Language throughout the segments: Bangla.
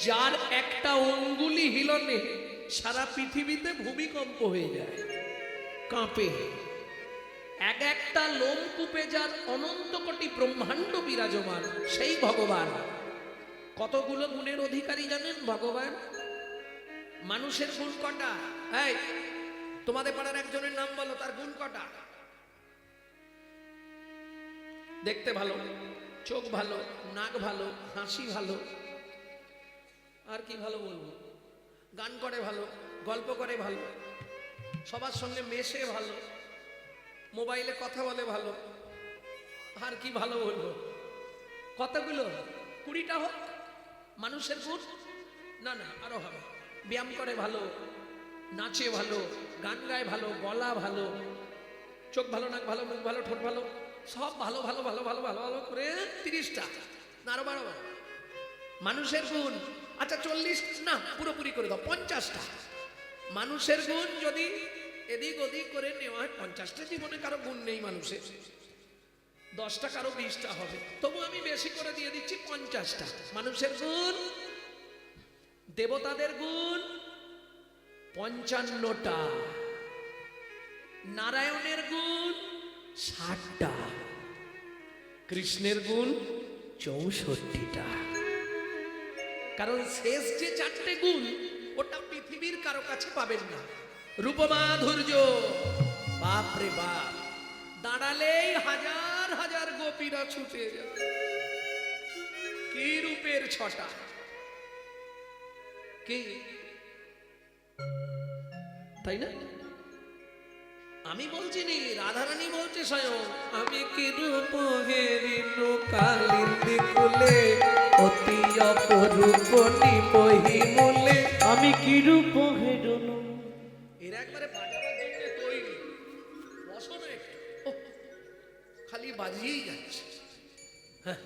যার একটা অঙ্গুলি হিলনে সারা পৃথিবীতে ভূমিকম্প হয়ে যায়, কাঁপে। এক একটা লোমকূপে যার অনন্ত কোটি ব্রহ্মাণ্ড বিরাজমান, সেই ভগবান। কতগুলো গুণের অধিকারী জানেন ভগবান? মানুষের গুণ কটা? এই তোমাদের পাড়ার একজনের নাম বলো, তার গুণ কটা? দেখতে ভালো, চোখ ভালো, নাক ভালো, হাসি ভালো, আর কি ভালো বলবো? গান করে ভালো, গল্প করে ভালো, সবার সঙ্গে মেশে ভালো, মোবাইলে কথা বলে ভালো, আর কি ভালো বলবো? কতগুলো? 20টা হোক মানুষের গুণ? না না, আরো হবে। ব্যায়াম করে ভালো, নাচে ভালো, গান গায় ভালো, গলা ভালো, চোখ ভালো, নাক ভালো, মুখ ভালো, ঠোঁট ভালো, সব ভালো ভালো ভালো ভালো ভালো ভালো করে 30টা না আরো 12 মানুষের গুণ। আচ্ছা 40 না, পুরোপুরি করে দাও, 50টা মানুষের গুণ যদি এদিক ওদিক করে নেওয়া হয়। 50টা জীবনে কারো গুণ নেই মানুষের, 10টা কারো 20টা হবে, তবু আমি বেশি করে দিয়ে দিচ্ছি 50টা মানুষের গুণ। দেবতাদের গুণ 55টা, নারায়ণের গুণ 60টা, কৃষ্ণের গুণ 64টা। কারণ শেষ যে 4টে গুণ ওটা পৃথিবীর কারো কাছে পাবেন না। রূপমাধুর্য, বাপ রে বাপ, দাঁড়ালেই হাজার হাজার গোপীরা ছুটে যাবে। কি রূপের 6টা! কি তাই না? আমি বলছি নি, রাধারানী বলছে স্বয়ং, আমি কি রূপ হেরিনু কালিন্দী কুলে, অতি অপরূপ নিমহিমূলে। আমি কি রূপ হেরনু। এরা একবারে বাজাবার জন্য তৈরি। বসো না একটু, ওহ, খালি বাজিয়েই যাচ্ছে। হ্যাঁ,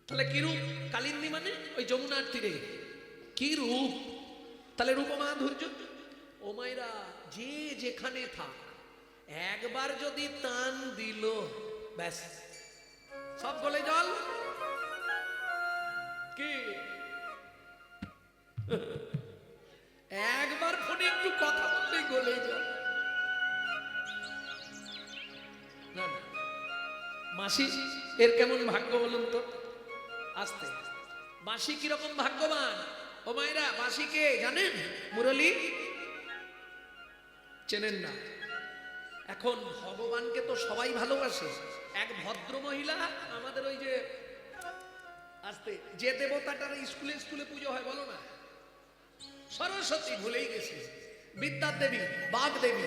তাহলে কি রূপ? কালিন্দী মানে ওই যমুনার তীরে কি রূপ? তাহলে রূপমাধুর্য। ও মায়েরা, যে যেখানে থাক, একবার যদি টান দিল, ব্যাস সব গলে জল। কি একবার ফোনে একটু কথা বললে গলে জল। না না, মাসি এর কেমন ভাগ্য বলুন তো? আস্তে, বাঁশি কিরকম ভাগ্যবান। ও মায়েরা, বাঁশি কে জানেন? মুরলী চেনেন না? এখন ভগবানকে তো সবাই ভালোবাসে। এক ভদ্র মহিলা আমাদের ওই যে আস্তে যে দেবতাটার স্কুলে স্কুলে পুজো হয়, বলো না, সরস্বতী, ভুলেই গেছে, বিদ্যার দেবী, বাগ দেবী।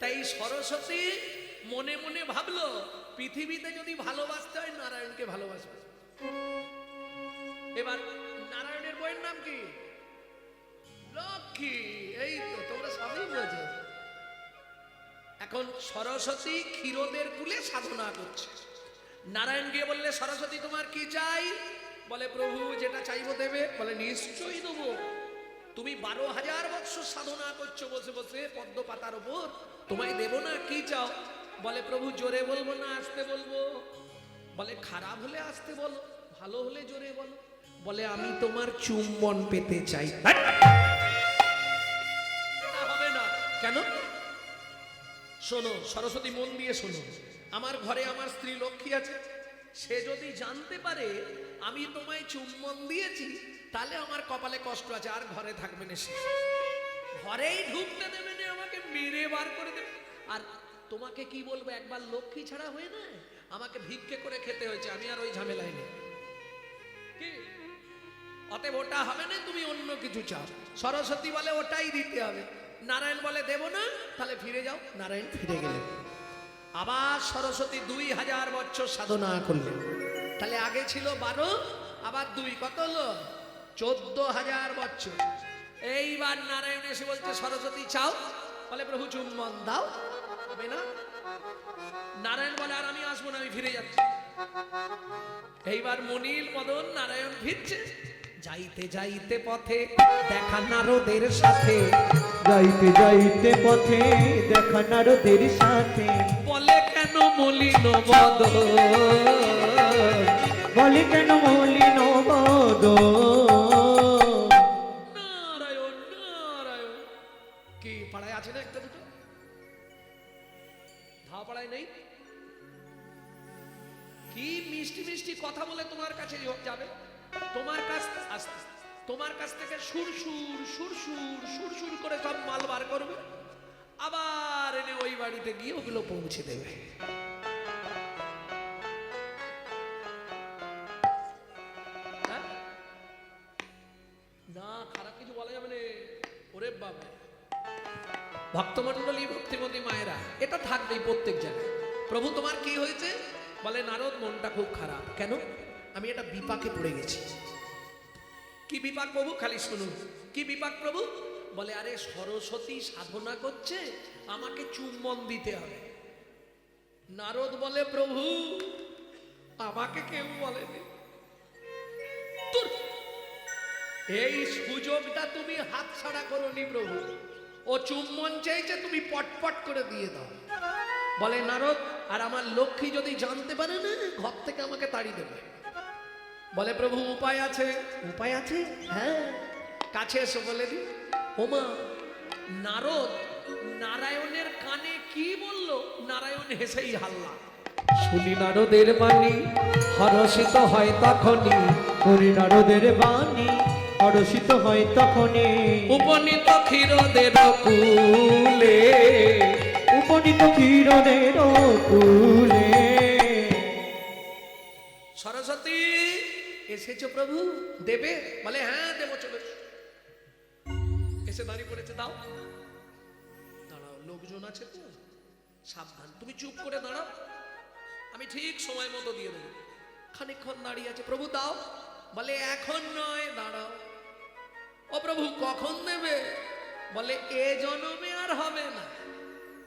তাই সরস্বতী মনে মনে ভাবলো, পৃথিবীতে যদি ভালোবাসতে হয় নারায়ণকে ভালোবাসবে। এবার নারায়ণের বইয়ের নাম কি? লক্ষ্মী। এই তো, তোমরা সবই বোঝো। এখন সরস্বতী ক্ষীরোদের কুলে সাধনা করছে। নারায়ণ গিয়ে বললে, সরস্বতী তোমার কি চাই? বলে, প্রভু যেটা চাইবো দেবে। বলে, নিশ্চয়ই দেবো। তুমি 12,000 বৎসর সাধনা করছো বসে বসে পদ্ম পাতার উপর, তোমায় দেবো না? কি চাও? বলে, প্রভু জোরে বলবো না আস্তে বলবো? বলে, খারাপ হলে আস্তে বলো, ভালো হলে জোরে বলো। বলে, আমি তোমার চুম্বন পেতে চাই। হবে না। কেন? শোনো সরস্বতী, মন দিয়ে শোনো। আমার ঘরে আমার স্ত্রী লক্ষ্মী আছে, সে যদি জানতে পারে আমি তোমায় চুম্বন দিয়েছি, তাহলে আমার কপালে কষ্ট আছে, আর ঘরে থাকবে না, সে ঘরেই ঢুকতে দেবে না, আমাকে মেরে বার করে দেবে। আর তোমাকে কি বলবো, একবার লক্ষ্মী ছাড়া হয়ে না, আমাকে ভিক্ষে করে খেতে হয়েছে, আমি আর ওই ঝামেলায় নেই। কি অতএব ওটা হবে না, তুমি অন্য কিছু চাও। সরস্বতী বলে, ওটাই দিতে হবে। নারায়ণ বলে, দেব না। তাহলে ফিরে যাও। নারায়ণ ফিরে গেলেন। আবার সরস্বতী 2000 বছর সাধনা করলেন। তাহলে আগে ছিল 12, আবার 2, কত হলো? 14,000 বছর। এইবার নারায়ণ এসে বলছে, সরস্বতী চাও? বলে, প্রভু চুম্বন দাও। হবে না। নারায়ণ বলে, আর আমি আসবো না, আমি ফিরে যাচ্ছি। এইবার মনীল মদন নারায়ণ ফিরছে। যাইতে যাইতে পথে দেখা নারদের সাথে, যাইতে যাইতে পথে দেখা নারদের সাথে, বলে কেন মলিন বদন, বলে কেন মলিন বদন, নারায়ণ নারায়ণ। কি পাড়ায় আছে না একটা দুটো? ধা পাড়ায় নেই? কি মিষ্টি মিষ্টি কথা বলে তোমার কাছে যাবে, তোমার কাছ আস্তে তোমার কাছ থেকে সুরসুর সুরসুর সুরসুর করে সব মাল বার করবে, আবার এনে ওই বাড়িতে গিয়ে ওগুলো পৌঁছে দেবে। হ্যাঁ? না, খারাপ কিছু বলা যাবে না। ওরে বাবা, ভক্তমণ্ডলী ভক্তিমতী মায়েরা, এটা থাকবেই প্রত্যেক জায়গায়। প্রভু তোমার কি হয়েছে? বলে নারদ, মনটা খুব খারাপ। কেন? আমি এটা বিপাকে পড়ে গেছি। কি বিপাক প্রভু? খালি শুনুন। কি বিপাক প্রভু? বলে আরে সরস্বতী সাধনা করছে, আমাকে চুম্বন দিতে হবে। নারদ বলে প্রভু আমাকে কেউ বলেনি, তোর এই সুযোগটা তুমি হাতছাড়া করোনি প্রভু। ও চুম্বন চাইছে, তুমি পটপট করে দিয়ে দাও। বলে নারদ, আর আমার লক্ষ্মী যদি জানতে পারে না, ঘর থেকে আমাকে তাড়িয়ে দেবে। বলে প্রভু উপায় আছে। উপায় আছে? হ্যাঁ, কাছে এসে বলে দি। ওমা, নারদ নারায়ণের কানে কি বলল? নারায়ণ হেসেই হাল্লা। শুনি নারদের বাণী হরষিত হয় তখনই, শুনি নারদের বাণী হরষিত হয় তখনই। উপনীত ক্ষীরদের কুলে, উপনীত ক্ষীরদের কুলে। সরস্বতী এসেছো প্রভু, দেবে? বলে হ্যাঁ দেবো, চলে এসো। এসে দাঁড়িয়ে পড়েছে। দাও, দাঁড়াও, লোকজন আছে তো, সাবধান, তুমি চুপ করে দাঁড়াও, আমি ঠিক সময় মতো দিয়ে দেবো। খানিকক্ষণ দাঁড়িয়ে আছে। প্রভু দাও। বলে এখন নয়, দাঁড়াও। ও প্রভু কখন দেবে? বলে এ জন্মে আর হবে না।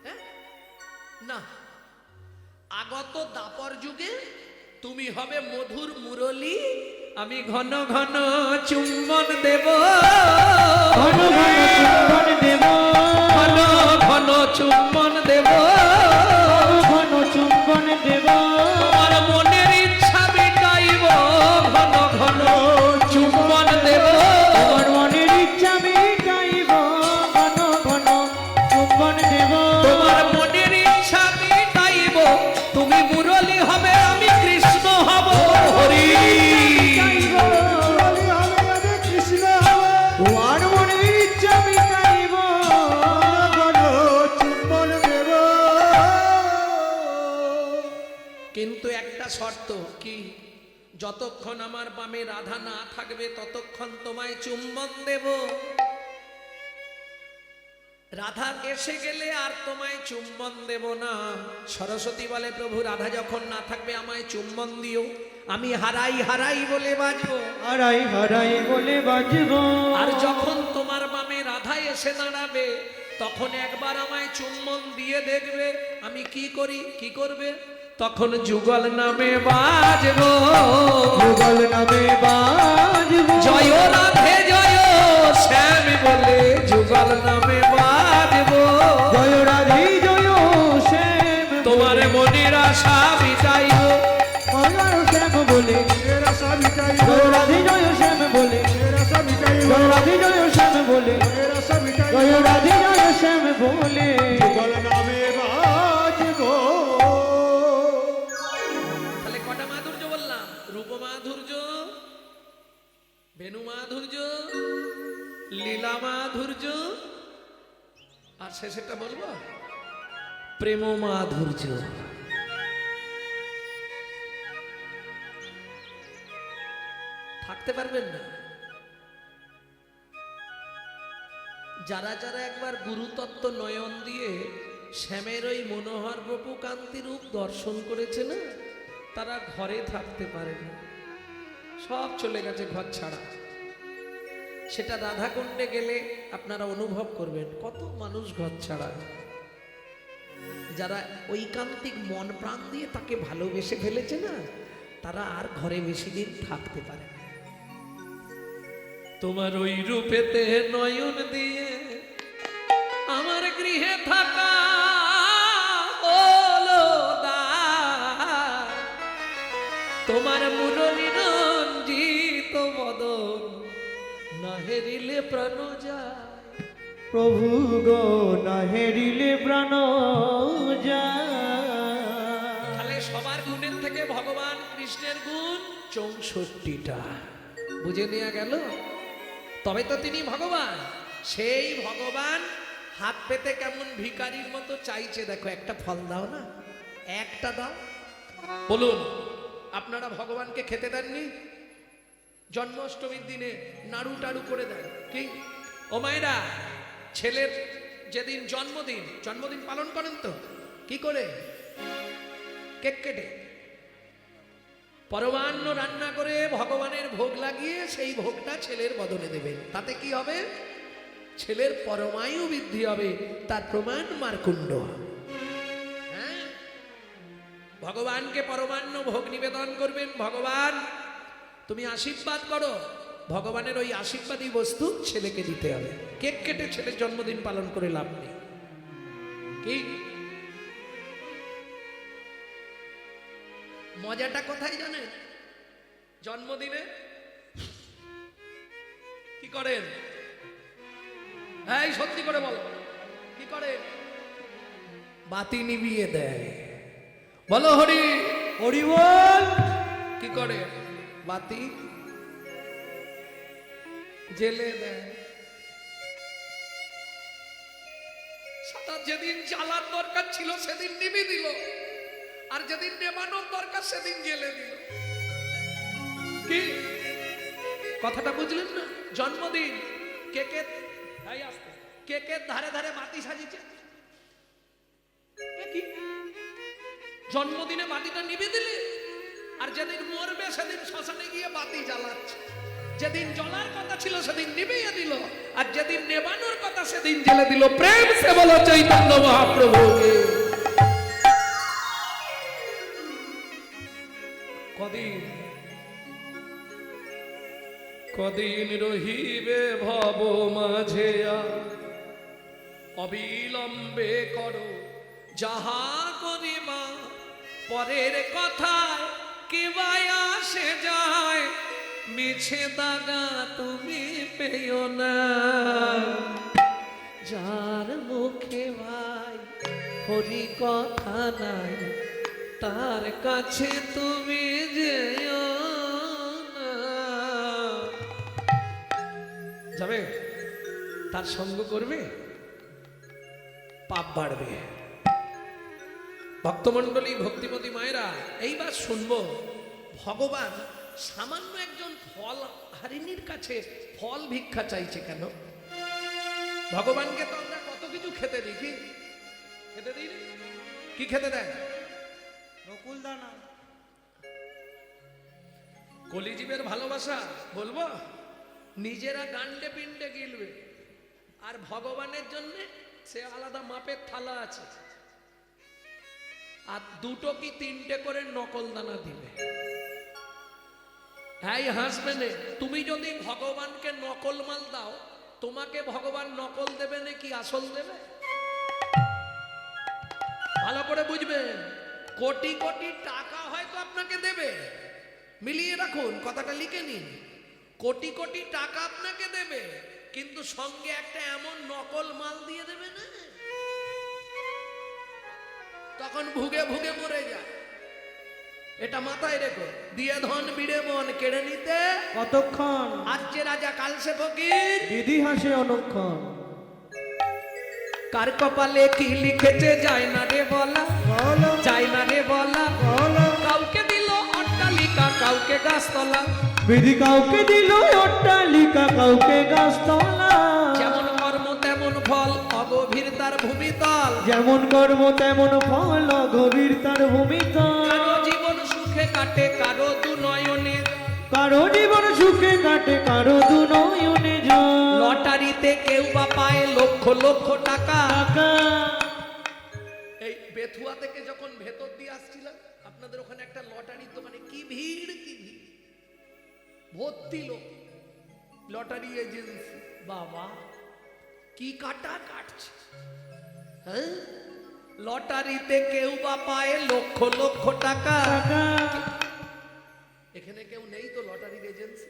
হ্যাঁ না, আগত দাপর যুগে তুমি হবে মধুর মুরলী, আমি ঘন ঘন চুম্বন দেব, ঘন ঘন চুম্বন দেব, ঘন ঘন চুম্বন দেব, ঘন চুম্বন দেব। তোমার মনের ইচ্ছা মিটাইব, ঘন ঘন চুম্বন দেব। আমার মনের ইচ্ছা মিটাইব, ঘন ঘন চুম্বন দেব। তোমার মনের ইচ্ছা মিটাইব, তুমি মুরলী হবে, আমি কৃষ্ণ হব। হরি তোমার মনের ইচ্ছা মিটাইব, ঘন চুম্বন দেব। কিন্তু একটা শর্ত। কি? যতক্ষণ আমার বামে রাধা না থাকবে ততক্ষণ তোমায় চুম্বন দেব। রাধা এসে গেলে আর তোমায় চুম্বন দেব না। সরস্বতী বলে প্রভু রাধা যখন না থাকবে আমায় চুম্বন দিও, আমি হারাই হারাই বলে বাজবো। হারাই হারাই বলে বাজব। আর যখন তোমার বামে রাধা এসে দাঁড়াবে তখন একবার আমায় চুম্বন দিয়ে দেখবে আমি কি করি। কি করবে? তখন যুগল নামে বাজবো, যুগল নামে বাজব। জয় রাধে জয় শ্যাম বলে যুগল নামে বাজবো। জয় রাধে জয় শ্যাম, তোমার মনের আশা মিটাইব, শ্যাম বলে জয় রাধে জয় শ্যাম বলে, জয় রাধে জয় শ্যাম বলে, জয় রাধে জয় শ্যাম বলে। তাহলে কটা মাধুর্য বললাম? রূপ মাধুর্য, বেনু মাধুর্য, লীলা মাধুর্য, আর শেষেরটা বলবো প্রেম মাধুর্য। থাকতে পারবেন না যারা যারা একবার গুরুতত্ত্ব নয়ন দিয়ে শ্যামের ওই মনোহর বপু কান্তি রূপ দর্শন করেছে না, তারা ঘরে থাকতে পারে না, সব চলে গেছে ঘর ছাড়া। সেটা রাধাকুণ্ডে গেলে আপনারা অনুভব করবেন কত মানুষ ঘর ছাড়া। যারা ঐকান্তিক মন প্রাণ দিয়ে তাকে ভালোবেসে ফেলেছে না, তারা আর ঘরে বেশি দিন থাকতে পারে না। তোমার ওই রূপেতে নয়ন দিয়ে আমার গৃহে থাকা হলো দায়, তোমার মুরলী রঞ্জিত বদন প্রাণ যায়। প্রভু গো না হেরিলে প্রাণ যায়। তাহলে সবার গুণের থেকে ভগবান কৃষ্ণের গুণ 64টা বুঝে নেওয়া গেল। তবে তো তিনি ভগবান। সেই ভগবান হাত পেতে কেমন ভিখারির মতো চাইছে, দেখো একটা ফল দাও না, একটা দাও। বলুন, আপনারা ভগবানকে খেতে দেননি? জন্মাষ্টমীর দিনে নাড়ু টাড়ু করে দেন কি? ও মায়েরা, ছেলের যেদিন জন্মদিন পালন করেন তো কি করে? কেক কেটে পরমান্ন রান্না করে ভগবানের ভোগ লাগিয়ে সেই ভোগটা ছেলের বদলে দেবেন। তাতে কি হবে? ছেলের পরমায়ু বৃদ্ধি হবে। তার প্রমাণ মার্কুণ্ড। হ্যাঁ, ভগবানকে পরমান্ন ভোগ নিবেদন করবেন। ভগবান তুমি আশীর্বাদ করো, ভগবানের ওই আশীর্বাদী বস্তু ছেলেকে দিতে হবে। কেক কেটে ছেলের জন্মদিন পালন করে লাভ নেই। কি মজাটা কোথায় জানেন? জন্মদিনে কি করেন? এই সত্যি করে বলো, কি করে? বাতি নিভিয়ে দেয়। বলো হরি হরি বল। কি করে? বাতি জেলে দেয়। সাদা যেদিন জ্বালার দরকার ছিল সেদিন নিভে দিল, আর যেদিন নেবানোর দরকার সেদিন জেলে দিল। কি কথাটা বুঝলেন না? জন্মদিন কেকের কেকের ধারে ধারে বাতি সাজিয়েছে। কি জন্মদিনে বাতিটা নিভে দিলে, আর যেদিন মরবে সেদিন শ্মশানে গিয়ে বাতি জ্বালাচ্ছে। যেদিন জ্বলার কথা ছিল সেদিন নিভিয়ে দিল, আর যেদিন নেবানোর কথা সেদিন জেলে দিল। প্রেম সে বলো চৈতন্য মহাপ্রভুকে। কদিন রহিবে ভব মাঝে, অবিলম্বে করো যাহা করিবা। পরের কথায় কে আসে যায়, মিছে দাগা তুমি পেও না। যার মুখে ভাই হরি কথা নাই, তার কাছে তুমি যেও না। যাবে, তার সঙ্গ করবে, পাপ বাড়বে। ভক্তমণ্ডলী, ভক্তিমতী মায়েরা, এইবার শুনবো ভগবান সামান্য একজন ফল হারিনীর কাছে ফল ভিক্ষা চাইছে কেন? ভগবানকে তো আমরা কত কিছু খেতে দিই, কি খেতে দিই? কি খেতে দেন? নকুল দানা। কলিজীবের ভালোবাসা বলবো, নিজেরা গান্ডে পিণ্ডে গিলবে, আর ভগবানের জন্য সে আলাদা মাপের থালা আছে, আর দুটো কি তিনটে করে নকল দানা দিবে। হ্যাঁ, হাসবে না। তুমি যদি ভগবানকে নকল মাল দাও, তোমাকে ভগবান নকল দেবে নাকি আসল দেবে? ভালো করে বুঝবেন। কোটি কোটি টাকা হয়তো আপনাকে দেবে, মিলিয়ে রাখুন, কথাটা লিখে নিন। কোটি কোটি টাকা আপনাকে দেবে, কিন্তু সঙ্গে একটা এমন নকল মাল দিয়ে দেবে না, তখন ভুগে ভুগে মরে যায়। এটা মাথায় রেখো। দিয়ে ধন বিড়ে মন কেড়ে নিতে কতক্ষণ? আজ যে রাজা কাল সে ফকির, বিধি হাসে অনুক্ষণ। কার কপালে কি লিখেছে যায় না রে বলা, যায় না রে বলা। কাউকে দিল অট্টালিকা, কাউকে গাছতলা। বিধি কাউকে দিল অট্টালিকা, কাউকে গাছতলা। যেমন কর্ম তেমন ফল, অগভীর তার ভূমিতল। যেমন কর্ম তেমন ফল, গভীর তার ভূমিতল। কারো জীবন সুখে কাটে, কারো দু নয়নে। কারো জীবন সুখে কাটে, কারো দু নয়নে জল। লটারিতে কেউ বা পায় লক্ষ লক্ষ টাকা। এই বেথুয়া থেকে যখন ভেতর দিয়ে আসছিলাম, আপনাদের ওখানে একটা লটারির দোকানে কি ভিড়, কি ভিড়, ভর্তি লোক। লটারি এজেন্সি, বাবা কি কাটা কাটছে। হ্যাঁ, লটারিতে কেউ বা পায় লক্ষ লক্ষ টাকা। এখানে কেউ নেই তো লটারির এজেন্সি?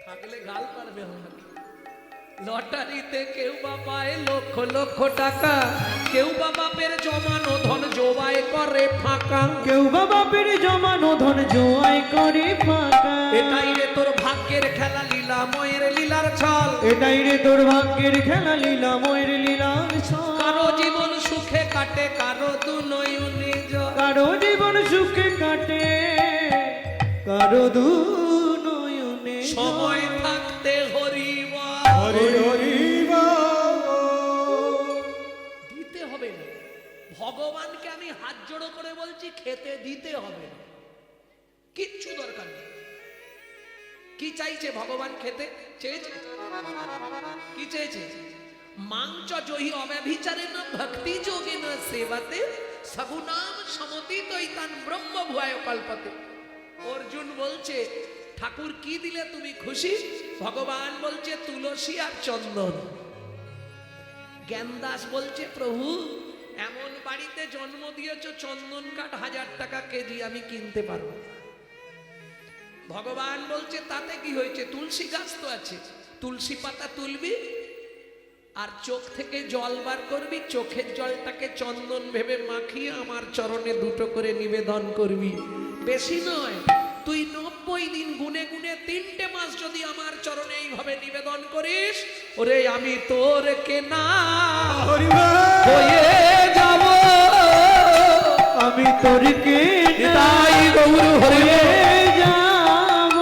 থাকলে গাল পারবে আমাকে। লটারিতে কেউ বা পায় লক্ষ লক্ষ টাকা, কেউ বা বাপের জমানো ধন জোয়াই করে ফাঁকা। কেউ বা বাপের জমানো ধন জোয়াই করে ফাঁকা। এটাই রে তোর ভাগ্যের খেলা, লীলাময়ের লীলার ছল। এটাই রে তোর ভাগ্যের খেলা, লীলাময়ের লীলার ছল। কারো জীবন সুখে কাটে, কারো দু নয়নে জল। কারো জীবন সুখে কাটে, কারো দু নয়নে জল। সময় থাকতে হরি বল। হরি হরি দিতে হবে না। ভগবানকে আমি হাত জোড়ো করে বলছি, খেতে দিতে হবে না, কিচ্ছু দরকার নেই। কি চাইছে ভগবান? খেতে চেয়েছে? কি চেয়েছে? মাংচ জহি অব্যভিচারেণ ভক্তি যোগেন সেবাতে সগুণাম সমতিতৈতান ব্রহ্ম ভুয়ায় কল্পতে। অর্জুন বলছে, ঠাকুর কি দিলে তুমি খুশি? ভগবান বলছে, তুলসী আর চন্দন। জ্ঞানদাস বলছে, প্রভু এমন বাড়িতে জন্ম দিয়েছ, চন্দন কাঠ 1000 টাকা কেজি, আমি কিনতে পারবো না। ভগবান বলছে, তাতে কি হয়েছে? তুলসী গাছ তো আছে, তুলসী পাতা তুলবি আর চোখ থেকে জল বার করবি, চোখের জলটাকে চন্দন ভেবে মাখিয়ে আমার চরণে 2টো করে নিবেদন করবি। বেশি নয়, তুই 90 দিন গুনে গুনে 3টে মাস যদি আমার চরণে এইভাবে নিবেদন করিস, ওরে আমি তোর কেনা হয়ে যাব। আমি তোর কেনা তাই গৌর হয়ে যাব।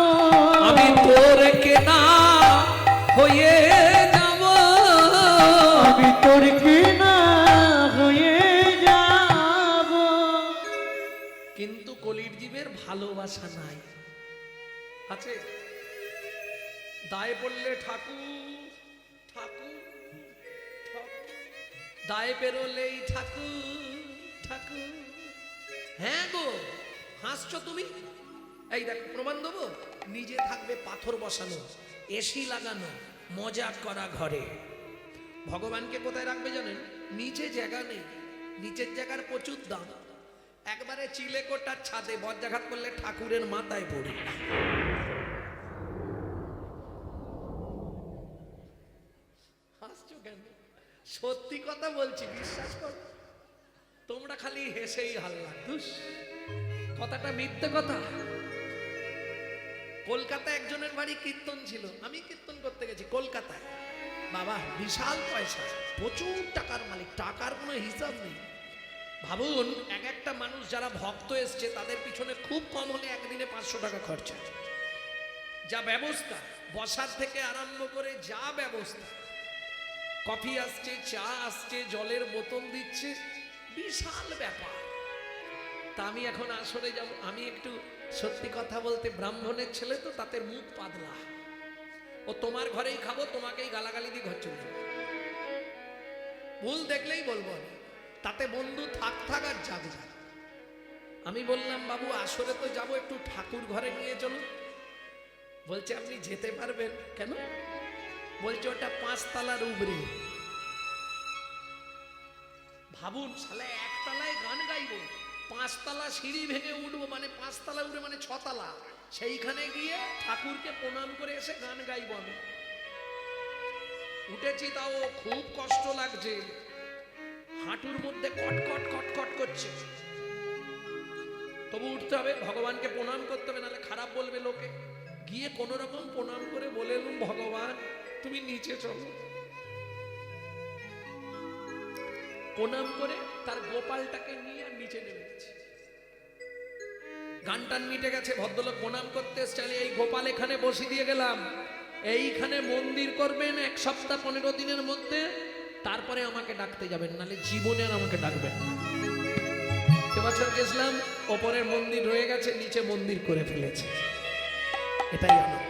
আমি তোর কেনা হয়ে যাব। আমি তোর কেনা হয়ে যাব। কিন্তু কলির জীবের ভালোবাসা নাই। আছে? দায়ে পড়লে ঠাকুর ঠাকুর ঠাকুর, দায়ে বেরোলেই ঠাকুর ঠাকুর। হ্যাঁ গো, হাসছো তুমি? এই দেখ, প্রমাণ দেবো। নিজে থাকবে পাথর বসানো, এসি লাগানো, মজা করা ঘরে। ভগবানকে কোথায় রাখবে জানেন? নিচে জায়গা নেই, নিচের জায়গার প্রচুর দাম। একবারে চিলেকোটার ছাদে বজ্রাঘাত করলে ঠাকুরের মাথায় পড়ে। হাসছো কেন? সত্যি কথা বলছি, বিশ্বাস করো। তোমরা খালি হেসেই হাল্লা। ধুস, কথাটা মিথ্যে কথা। কলকাতা একজনের বাড়ি কীর্তন ছিল, আমি কীর্তন করতে গেছি কলকাতায়। বাবা বিশাল পয়সা, প্রচুর টাকার মালিক, টাকার কোনো হিসাব নেই। ভাবুন, এক একটা মানুষ যারা ভক্ত এসছে তাদের পিছনে খুব কম হলে একদিনে 500 টাকা খরচা। যা ব্যবস্থা, বসার থেকে আরম্ভ করে যা ব্যবস্থা, কফি আসছে, চা আসছে, জলের বোতল দিচ্ছে, বিশাল ব্যাপার। তা আমি এখন আসরে যাব। আমি একটু সত্যি কথা বলতে, ব্রাহ্মণের ছেলে তো, তাতে মুখ পাতলা। ও তোমার ঘরেই খাবো, তোমাকেই গালাগালি দিয়ে ঘর চলে যাবো। ভুল দেখলেই বলবো আমি। তাতে বন্ধু থাক থাক আর যাক যাক। আমি বললাম, বাবু আসরে তো যাবো, একটু ঠাকুর ঘরে নিয়ে চলুন। বলছে, আপনি যেতে পারবেন? কেন? বলছে, ওটা 5 তলার উপরে। ভাবুন, শালা 1 তলায় গান গাইবো, 5 তলা সিঁড়ি ভেঙে উঠবো, মানে 5 তলা উঠে মানে 6 তলা। সেইখানে গিয়ে ঠাকুরকে প্রণাম করে এসে গান গাইবো আমি। উঠেছি, তাও খুব কষ্ট লাগছে, হাঁটুর মধ্যে কটকট কটকট করছে। তবু উঠতে হবে, ভগবানকে প্রণাম করতে হবে, নাহলে খারাপ বলবে লোকে। গিয়ে কোন রকম প্রণাম করে বলে এলুম, ভগবান তুমি নিচে চলো। প্রণাম করে তার গোপালটাকে নিয়ে আর নিচে নেমে গেছে। গান টান মিটে গেছে, ভদ্রলোক প্রণাম করতে এসছে। এই গোপাল এখানে বসে দিয়ে গেলাম, এইখানে মন্দির করবেন 1 সপ্তাহ 15 দিনের মধ্যে, তারপরে আমাকে ডাকতে যাবেন, নাহলে জীবনে আর আমাকে ডাকবেন না। এবছর গেছিলাম, ওপরের মন্দির রয়ে গেছে, নিচে মন্দির করে ফেলেছে। এটাই আনন্দ।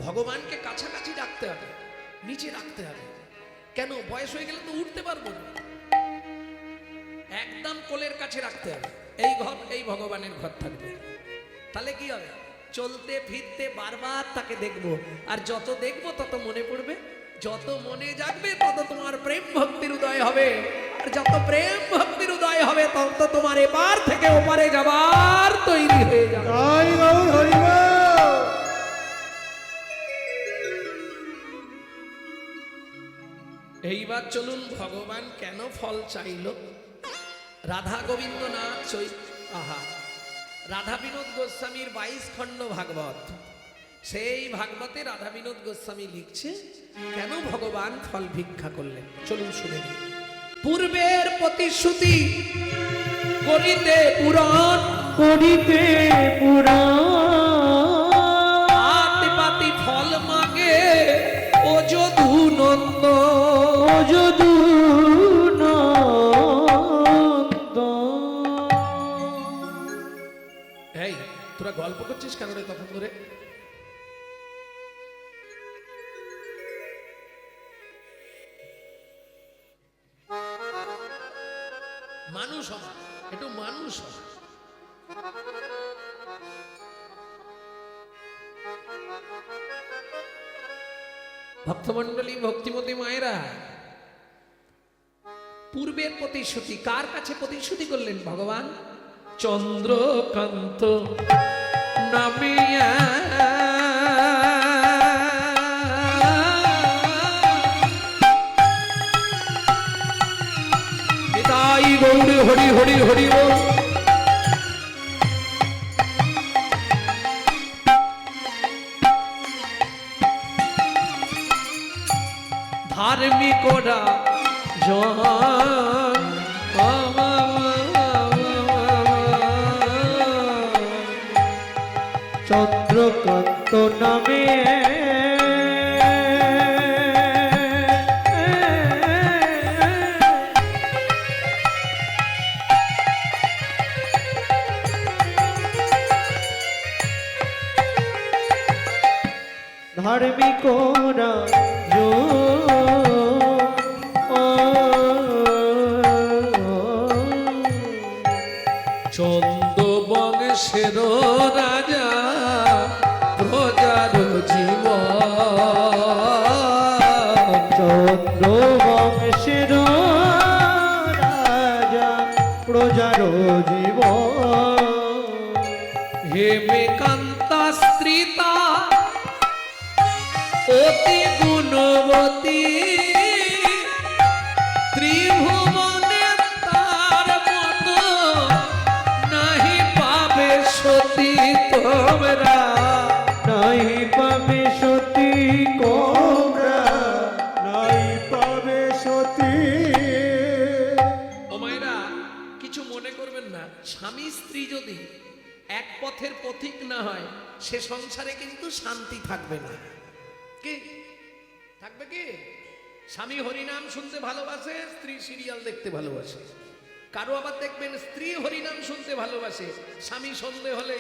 ভগবানকে কাছাকাছি রাখতে হবে, নিচে রাখতে হবে। কেন? বয়স হয়ে গেলে তো উঠতে পারবো না। একদম কোলের কাছে রাখতে হবে। এই ঘর, এই ভগবানের ঘর থাকবে। তাহলে কি হবে? চলতে ফিরতে বারবার তাকে দেখবো, আর যত দেখবো তত মনে পড়বে, যত মনে জাগবে তত তোমার প্রেম ভক্তির উদয় হবে, আর যত প্রেম ভক্তির উদয় হবে তত তোমার এপার থেকে ওপারে যাবার তৈরি হয়ে যাবে। এবার চলুন ভগবান কেন ফল চাইল। রাধা গোবিন্দ নাথ আহা, রাধা বিনোদ গোস্বামীর 22 খণ্ড ভাগবত, সেই ভাগবতে রাধা বিনোদ গোস্বামী লিখছে কেন ভগবান ফল ভিক্ষা করলেন। চলুন শুনে নিন। পূর্বের প্রতিশ্রুতি করিতে পুরাণ, করিতে পুরাণ, হাতে পাতি ফল মাগে ও যদু নন্দ, ও যদু নন্দ। এই তোরা গল্প করছিস কেন রে তখন ধরে? মানুষ হওয়া, একটু মানুষ হওয়া। ভক্তমন্ডলী, ভক্তিমতী মায়েরা, পূর্বের প্রতিশ্রুতি কার কাছে প্রতিশ্রুতি করলেন ভগবান? চন্দ্রকান্ত নামিয়া নিতাই গৌর হরি হরি হরি বল। ধার্মিকরা জন চন্দ্রকান্ত নামে ধার্মিকরা চন্দ্র বংশের রাজা প্রজার জীব, চন্দ্র বংশের রাজা প্রজার জীব, হেমেকান্তা স্ত্রীতা অতি গুণবতী, ত্রিভুবনে তার মতো নাহি পাবে সতী তোমরা, নাই পাবে সতী কোমরা, নাই পাবে সতী। ও মায়েরা, কিছু মনে করবেন না, স্বামী স্ত্রী যদি এক পথের পথিক না হয় সে সংসারে কিন্তু শান্তি থাকবে না। কি থাকবে? কি স্বামী হরিনাম শুনতে ভালোবাসে, স্ত্রী সিরিয়াল দেখতে ভালোবাসে। কারো আবার দেখবেন স্ত্রী হরিনাম শুনতে ভালোবাসে, স্বামী সন্ধে হলে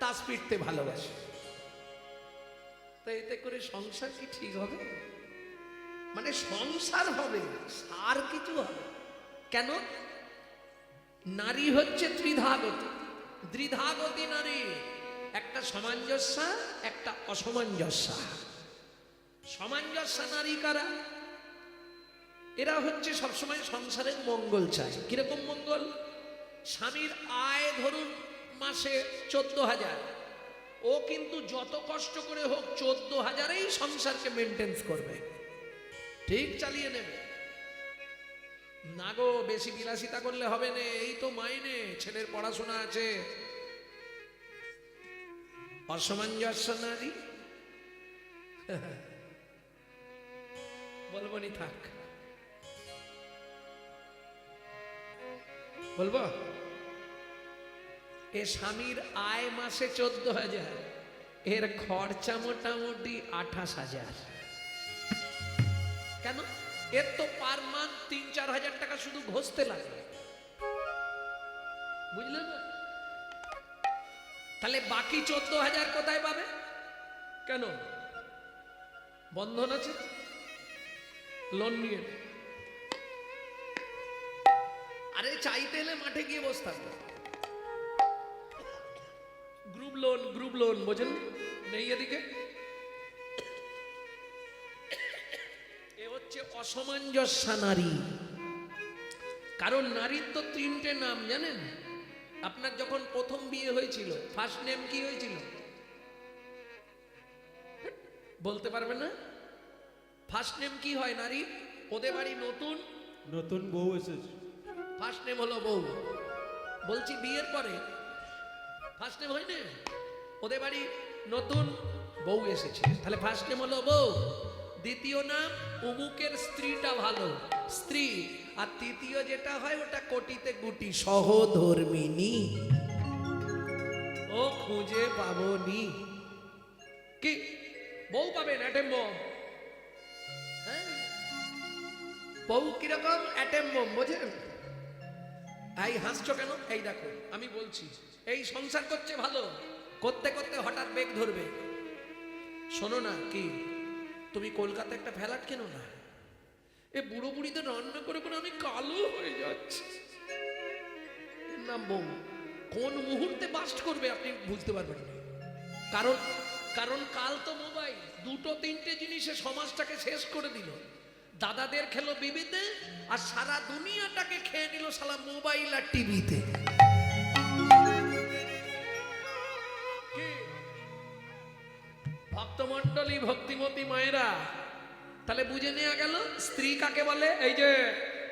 তাস পিটতে ভালোবাসে। তো এতে করে সংসার কি ঠিক হবে? মানে সংসার হবে, আর কিছু হবে কেন? নারী হচ্ছে ত্রিধাগতি, দ্বিধাগতি নারী, একটা সামঞ্জস্য, একটা অসামঞ্জস্য। সামঞ্জস্য নারী কারা? এরা হচ্ছে সবসময় সংসারের মঙ্গল চায়। কিরকম মঙ্গল? স্বামীর আয় ধরুন মাসে 14,000, ও কিন্তু যত কষ্ট করে হোক 14,000-এই সংসারকে মেনটেন্স করবে, ঠিক চালিয়ে নেবে। না গো, বেশি বিলাসিতা করলে হবে না, এই তো মাইনে, ছেলের পড়াশোনা আছে। অসামঞ্জস্য নারী বলবো নি, থাক বলবো। এ স্বামীর আয় মাসে 14,000, এর খরচা মোটামুটি 28,000। কেন? এর তো পার মান্থ 3-4 হাজার টাকা শুধু ঘষতে লাগে, বুঝলেন না? তাহলে বাকি 14,000 কোথায় পাবে? কেন? বন্ধন আছে, লোন নিয়ে। আরে চাইতে এলে মাঠে গিয়ে বসে থাকবে। গ্রুপ লোন বোঝেন নেই এদিকে? এ হচ্ছে অসামঞ্জস্য নারী। কারণ নারীর তো 3টে নাম জানেন? আপনার যখন প্রথম বিয়ে হয়েছিল ফার্স্ট নেম কি হয়েছিল বলতে পারবে না? ফার্স্ট নেম কি হয় নারী? ওদের বাড়ি নতুন নতুন বউ এসেছে। ফার্স্ট নেম হলো বউ। বলছি বিয়ের পরে ফার্স্ট নেম হয় না? ওদের বাড়ি নতুন বউ এসেছে, তাহলে ফার্স্ট নেম হলো বউ। দ্বিতীয় নাম অমুকের স্ত্রীটা ভালো, স্ত্রী। আর তৃতীয় যেটা হয় ওটা কোটিতে গুটি, সহধর্মিনী। ও খুঁজে পাবনি কি? বউ পাবেন অ্যাটেম বম। হ্যাঁ, বউ কিরকম? অ্যাটেম বম, বোঝেন? এই হাসছো কেন? এই দেখো আমি বলছি, এই সংসার করছে ভালো, করতে করতে হঠাৎ বেগ ধরবে। শোনো না, কি তুমি কলকাতা একটা ফ্ল্যাট কেন না? এ বুড়ো বুড়িতে রান্না করে করে আমি কালো হয়ে যাচ্ছি। এর নাম বউ। কোন মুহূর্তে বাস্ট করবে আপনি বুঝতে পারবেন না। কারণ কারণ কাল তো মোবাইল, দুটো তিনটে জিনিসে সমাজটাকে শেষ করে দিল। দাদাদের খেলো বিবিতে, আর সারা দুনিয়াটাকে খেয়ে নিল সালা মোবাইল আর টিভিতে। ভক্তমণ্ডলী, ভক্তিমতী মায়েরা, তাহলে বুঝে নেওয়া গেল স্ত্রী কাকে বলে। এই যে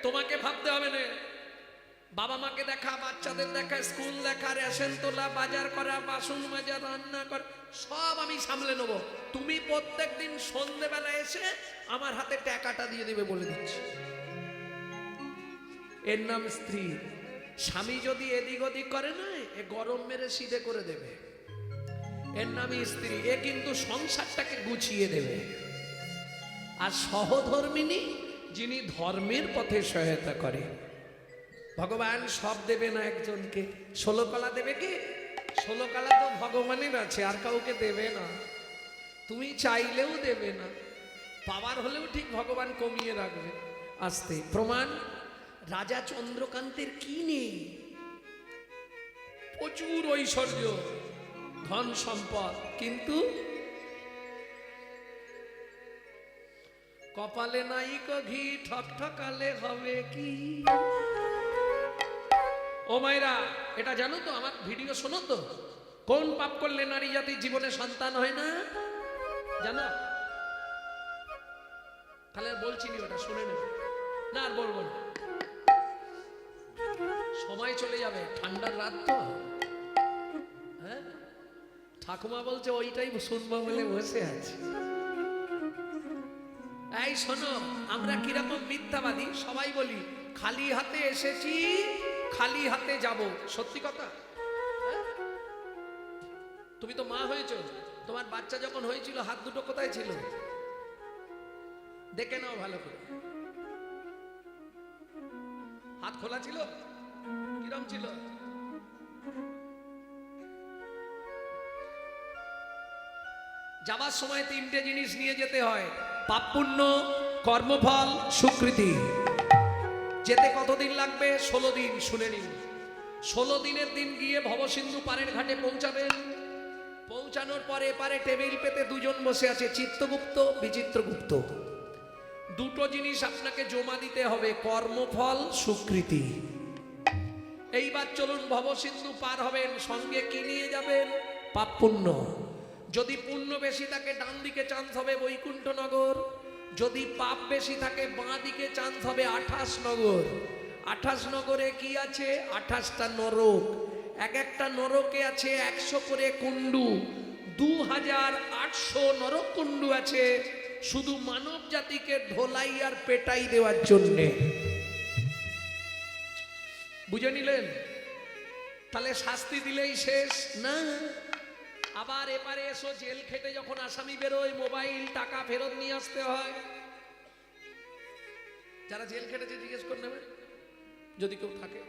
তোমাকে ভাবতে হবে না, বাবা মাকে দেখা, বাচ্চাদের দেখা, স্কুল দেখা, রেশন তোলা, বাজার করা, বাসন মাজা, রান্না করা, সব আমি সামলে নেবো। তুমি প্রত্যেকদিন সন্ধ্যেবেলা এসে আমার হাতে টাকাটা দিয়ে দেবে, বলে দিচ্ছি। এর নাম স্ত্রী। স্বামী যদি এদিক ওদিক করে না, এ গরম মেরে সিধে করে দেবে। এর নামই স্ত্রী। এ কিন্তু সংসারটাকে গুছিয়ে দেবে। আর সহধর্মিনী, যিনি ধর্মের পথে সহায়তা করে। ভগবান সব দেবে না একজনকে, 16 কলা দেবে কি? 16 কলা তো ভগবানের আছে, আর কাউকে দেবে না। তুমি চাইলেও দেবে না, পাওয়ার হলেও ঠিক ভগবান কমিয়ে রাখবে আস্তে। প্রমাণ, রাজা চন্দ্রকান্তের কি নেই? প্রচুর ঐশ্বর্য, ধন সম্পদ, কিন্তু কপালে নাই কো ঘি, ঠকঠকালে হবে কি? ও মায়েরা, এটা জানো তো? আমার ভিডিও শোনো তো? কোন পাপ করলে নারী জাতির জীবনে সন্তান হয় না জানো? তাহলে বলছি নি, ওটা শুনে নেবে না, আর বলবো না, সময় চলে যাবে। ঠান্ডার রাত তো, হ্যাঁ, ঠাকুমা বলছে ওইটাই শুনবো বলে বসে আছে। এই শোনো, আমরা কিরকম মিথ্যাবাদী, সবাই বলি খালি হাতে এসেছি, খালি হাতে যাব। সত্যি কথা। তুমি তো মা হয়েছো, তোমার বাচ্চা যখন হয়েছিল হাত দুটো কোথায় ছিল? দেখে নাও ভালো করে। হাত খোলা ছিল? কিরম ছিল? যাবার সময় 3টে জিনিস নিয়ে যেতে হয়: পাপ পুণ্য, কর্মফল, স্বীকৃতি। যেতে কতদিন লাগবে? 16 দিন। শুনে নিন, 16 দিনের দিন গিয়ে ভবসিন্ধু পারের ঘাটে পৌঁছাবেন। পৌঁছানোর পরে এপারে টেবিল পেতে দুজন বসে আছে, চিত্রগুপ্ত, বিচিত্রগুপ্ত। দুটো জিনিস আপনাকে জমা দিতে হবে: কর্মফল, স্বীকৃতি। এইবার চলুন, ভবসিন্ধু পার হবেন, সঙ্গে কি নিয়ে যাবেন? পাপ পুণ্য। যদি পুণ্য বেশি থাকে ডান দিকে চান্স হবে বৈকুণ্ঠনগর, যদি পাপ বেশি থাকে বাঁ দিকে চান্স হবে 28 নগর। 28 নগরে কি আছে? 28টা নরক। এক একটা নরকে আছে 100 করে কুণ্ডু। 2800 নরক কুণ্ডু আছে শুধু মানব জাতিকে ধোলাই আর পেটাই দেওয়ার জন্যে। বুঝে নিলেন? তাহলে শাস্তি দিলেই শেষ না। আবার এপারে এসো, জেল খেটে যখন আসামি বেরোয়, মোবাইল, টাকা ফেরত নিয়ে আসতে হয়। যারা জেল খেটেছে জিজ্ঞেস করে নেবে যদি কেউ থাকে।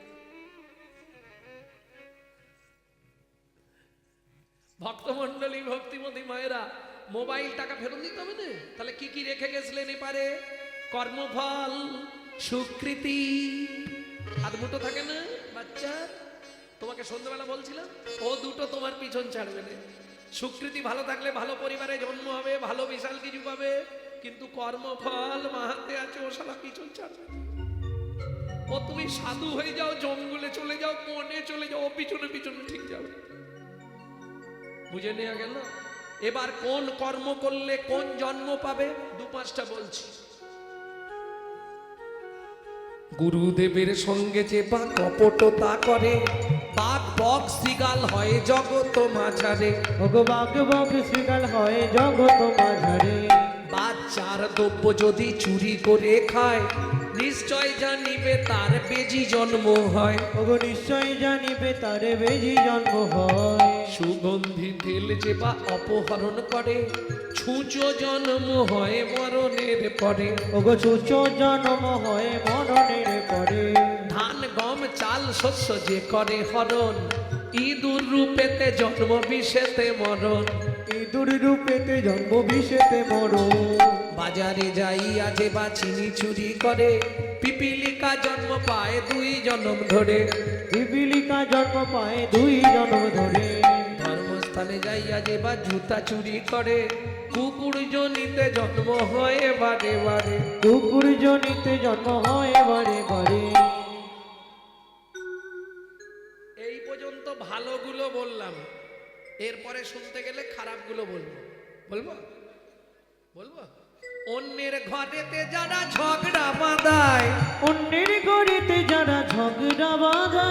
ভক্তমণ্ডলী, ভক্তিমতী মায়েরা, মোবাইল, টাকা ফেরত দিতে হবে না? তাহলে কি কি রেখে গেছিলেন এপারে? কর্মফল, স্বীকৃতি। হাত মুঠো থাকে না বাচ্চা? তোমাকে সন্ধ্যাবেলা বলছিলাম, ও দুটো তোমার পিছন ছাড়বে না। স্বীকৃতি ভালো থাকলে ভালো পরিবারে জন্ম হবে, ভালো বিশাল কিছু পাবে, কিন্তু কর্মফল মাহাতে আছে, ও শালা পিছন ছাড়বে। ও তুমি সাধু হয়ে যাও, জঙ্গলে চলে যাও, বনে চলে যাও, ও পিছনে পিছনে ঠিক যাবে। বুঝে নেওয়া গেল? এবার কোন কর্ম করলে কোন জন্ম পাবে, দু পাঁচটা বলছি। গুরুদেবের সঙ্গে যে বা কপটতা করে, বাঘ বক শৃগাল হয় জগত মাঝারে। ওগো বাঘ বক শৃগাল হয় জগত মাঝারে। বাচ্চার দ্রব্য যদি চুরি করে খায়, নিশ্চয় জানিবে তার বেজি জন্ম হয়। ওগো নিশ্চয় জানিবে তার বেজি জন্ম হয়। সুগন্ধি তেল যে বা অপহরণ করে, ছুঁচো জন্ম হয় মরণের পরে। ওগো ছুঁচো জন্ম হয় মরণের পরে। ধান গম চাল শস্য যে করে হরণ, ইঁদুর রূপেতে জন্ম বিষেতে মরণ। ইঁদুর রূপেতে জন্ম বিষেতে মরণ। বাজারে যাইয়া যে বা চিনি চুরি করে, পিপিলিকা জন্ম পায় দুই জন্ম ধরে। পিপিলিকা জন্ম পায় দুই জন্ম ধরে। ধর্মস্থানে যাইয়া যে বা জুতা চুরি করে, কুকুর জনিতে জন্ম হয় বারে বারে। কুকুর জনিতে জন্ম হয় বারে বারে। এই পর্যন্ত ভালোগুলো বললাম, এরপরে শুনতে গেলে খারাপগুলো বলবো। বলবো বলবো অন্যের ঘরেতে যারা ঝগড়া বাঁধায়, অন্যের গড়িতে যারা ঝগড়া বাঁধা,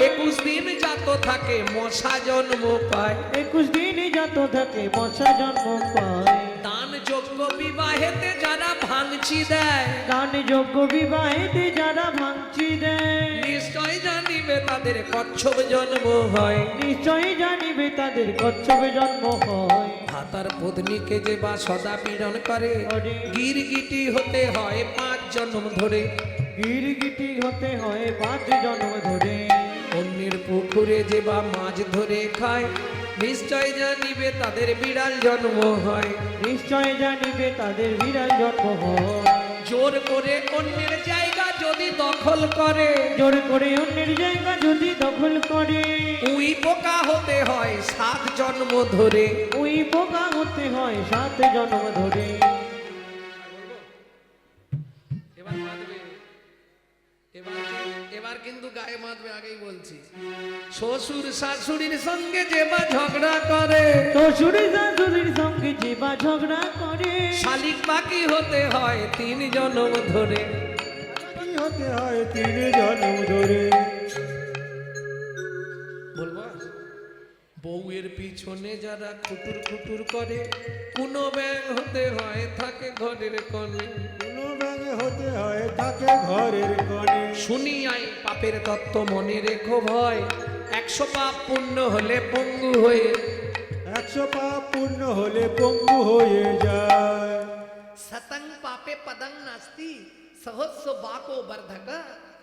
21 দিন জাত থাকে মশা জন্ম পায়। 21 দিন যত থাকে মশা জন্ম পায়। দান যোগ্য বিবাহেতে যারা ভাঙচি দেয়, দান যোগ্য বিবাহেতে যারা ভাঙচি দেয়, নিশ্চয় জানিবে তাদের কচ্ছপ জন্ম হয়। নিশ্চয় জানিবে তাদের কচ্ছপে জন্ম হয়। ভাতার পত্নীকে যে বা সদা পীড়ন করে, গিরগিটি হতে হয় 5 জন্ম ধরে। গিরগিটি হতে হয় 5 জন্ম ধরে। অন্যের পুকুরে যে বা মাছ ধরে খায়, নিশ্চয় জানিবে তাদের বিড়াল জন্ম হয়। নিশ্চয় জানিবে তাদের বিড়াল জন্ম হয়। জোর করে অন্যের জায়গা যদি দখল করে, জোর করে অন্যের জায়গা যদি দখল করে, উই পোকা হতে হয় 7 জন্ম ধরে। ওই পোকা হতে হয় 7 জন্ম ধরে। এবার মাতবে, এবার কিন্তু গায়ে মাতবে, আগেই বলছি। শ্বশুর শাশুড়ির সঙ্গে যে বা ঝগড়া করে, শ্বশুর শাশুড়ির সঙ্গে যে বা ঝগড়া করে, শালিক বাকি হতে হয় 3 জন্ম ধরে। কি হতে হয় 3 জন্ম ধরে। বলবো বউয়ের পিছনে যারা খুটুর খুটুর করে, কোন ব্যাং হতে হয় থাকে ঘরের কোণে। কোনো ব্যাঙে হতে হয় তাকে ঘরের কোণে। শুনিয়াই পাপের তত্ত্ব মনে রেখো ভয়, 100 পাপ পূর্ণ হলে পঙ্গু হয়ে। 100 পাপ পূর্ণ হলে পঙ্গু হয়ে যায়। সতং পাপে পদং নাস্তি, সহস্র বাকো বর্ধক,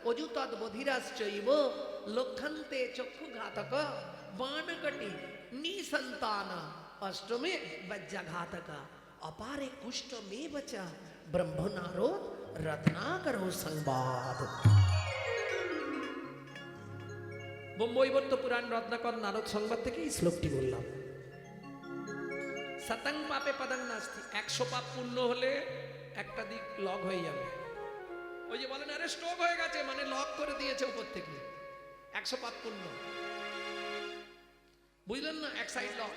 অযুতদ বধিরাশ্চৈব, লক্ষন্তে চক্ষু ঘাতক, বাণকটি নিসন্তান, অষ্টমে বজ্রঘাতক, অপারে কুষ্ঠ মে বচ, ব্রহ্মনারো রত্নাকরো সংবাদ। বোম্বৈবর্ত পুরাণ রত্নাকর নারদ সংবাদ থেকে এই শ্লোকটি বললাম। সতং পাপে পদং নাস্তি, 100 পাপ পূর্ণ হলে একটা দিক লক হয়ে যাবে। ওই যে বলেন আরে স্ট্রোক হয়ে গেছে, মানে লক করে দিয়েছে উপর থেকে। 100 পাপ পূর্ণ, বুঝলেন না? এক সাইড লক।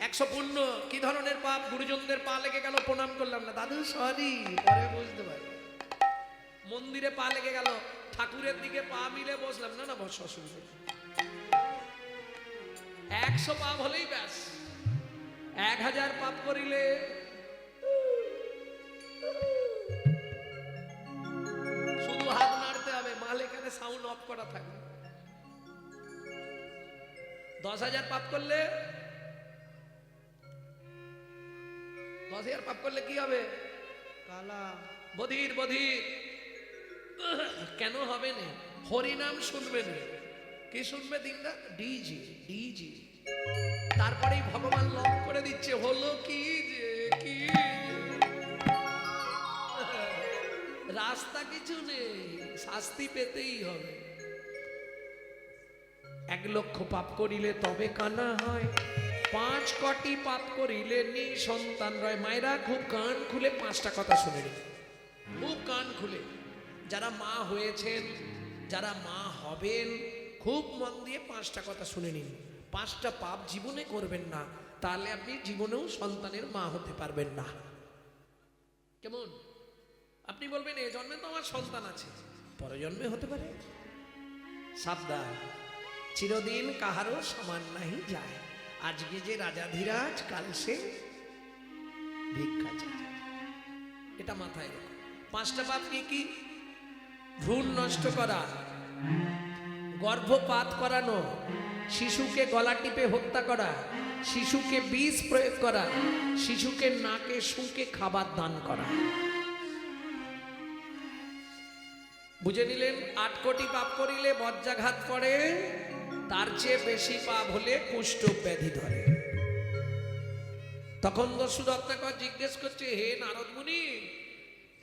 100 পূর্ণ। কি ধরনের পাপ? গুরুজনদের পা লেগে গেল, প্রণাম করলাম না, দাদু সরি, পরে বুঝতে পারি। মন্দিরে পা লেগে গেল, ঠাকুরের দিকে পা মিলে বসলাম না, না বস, অসুবিধা। 100 পাপ হলেই ব্যাস। 1000 পাপ করিলে শুধু হাত নাড়তে হবে, মাল এখানে সাউন্ড অফ করা থাকবে। 10,000 পাপ করলে, 10,000 পাপ করলে কি হবে? কালা বধির বধির। কেন হবে না? হরিনাম শুনবে না। কি শুনবে দিনটা? ডিজি ডিজি। তারপরেই ভগবান লক করে দিচ্ছে, হলো কি যে কি যে। রাস্তা কিছু নেই, শাস্তি পেতেই হবে। 1 লক্ষ পাপ করিলে তবে কানা হয়, 5 কোটি পাপ করিলে নিঃসন্তান রয়। মায়েরা খুব কান খুলে 5টা কথা শুনে নিন, খুব কান খুলে। যারা মা হয়েছেন, যারা মা হবেন, খুব মন দিয়ে 5টা কথা শুনে নিন। 5টা পাপ জীবনে করবেন না, তাহলে আপনি জীবনেও সন্তানের মা হতে পারবেন না। কেমন? আপনি বলবেন এ জন্মে তো আমার সন্তান আছে, পরের জন্মে হতে পারে। সাবধান, চিরদিন কাহারও সমান নাহি যায়। আজকে যে রাজাধিরাজ, কাল সে ভিক্ষা চায়। এটা মাথায় রেখো। 5টা পাপ কি কি? ভ্রূণ নষ্ট করা, গর্ভপাত করানো, শিশুকে গলা টিপে হত্যা করা, শিশুকে বিষ প্রয়োগ করা, শিশুকে নাকে শুঁকে খাবার দান করা। বুঝে নিলেন? 8 কোটি পাপ করিলে বজ্রাঘাত পড়ে, তার চেয়ে বেশি পাপ হলে কুষ্ঠ ব্যাধি ধরে। তখন দস্যুদত্তাকর জিজ্ঞেস করছে, হে নারদ মুনি,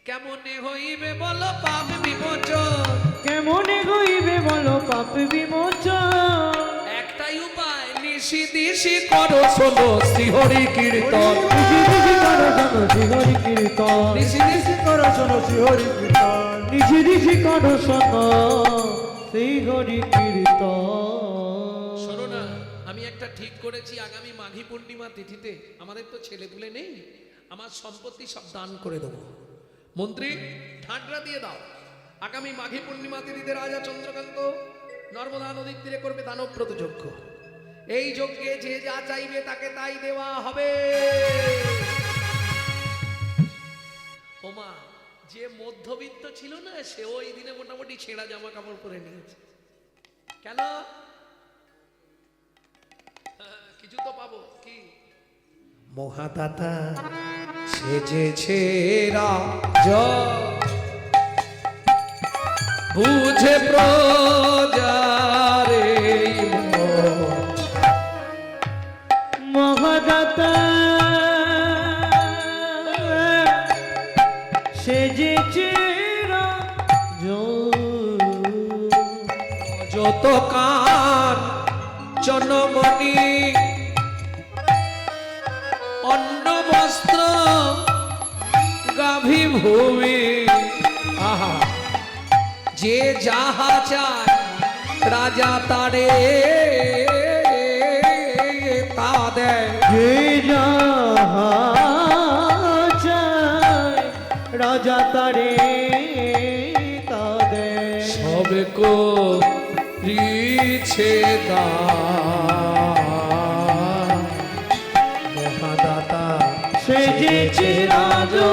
কেমনে হইবে বলো পাপ বিমোচন? কেমনে হইবে বলো পাপ বিমোচন? একটাই উপায়, নিশি দিশি করো শোনো শ্রীহরি কীর্তন। নিশি দিশি করো শোনো শ্রীহরি কীর্তন। নিশি দিশি করো শোনো শ্রীহরি কীর্তন। নিশি দিশি করো শোনো শ্রীহরি কীর্তন। শোনো না, আমি একটা ঠিক করেছি, আগামী মাঘী পূর্ণিমা তিথিতে আমাদের তো ছেলেপুলে নেই, আমার সম্পত্তি সব দান করে দেবো। মন্ত্রী ঠাঁটরা দিয়ে দাও, আগামী মাঘী পূর্ণিমা তিথিতে রাজা চন্দ্রকান্ত নর্মদা নদীর তীরে করবে দানব্রত যজ্ঞ। এই যজ্ঞে যে যা চাইবে তাকে তাই দেওয়া হবে। ওমা, যে মধ্যবিত্ত ছিল না, সে ওই দিনে মোটামুটি ছেঁড়া জামা কাপড় পরে নিয়েছে। কেন? কিছু তো পাবো। কি? মহাদাতা সেজেছে রাজা, বুঝে প্রজারে মহাদাতা সেজেছে যত কান চনমণি অন্ন বস্ত্র গাভী ভূমি। আহা, যে যাহা চায় রাজা তারে তা দেয়। যে যাহা চায় রাজা তারে তা দেয়। সবে কো রিছে দান, মহাদাতা সেজেছে রাজা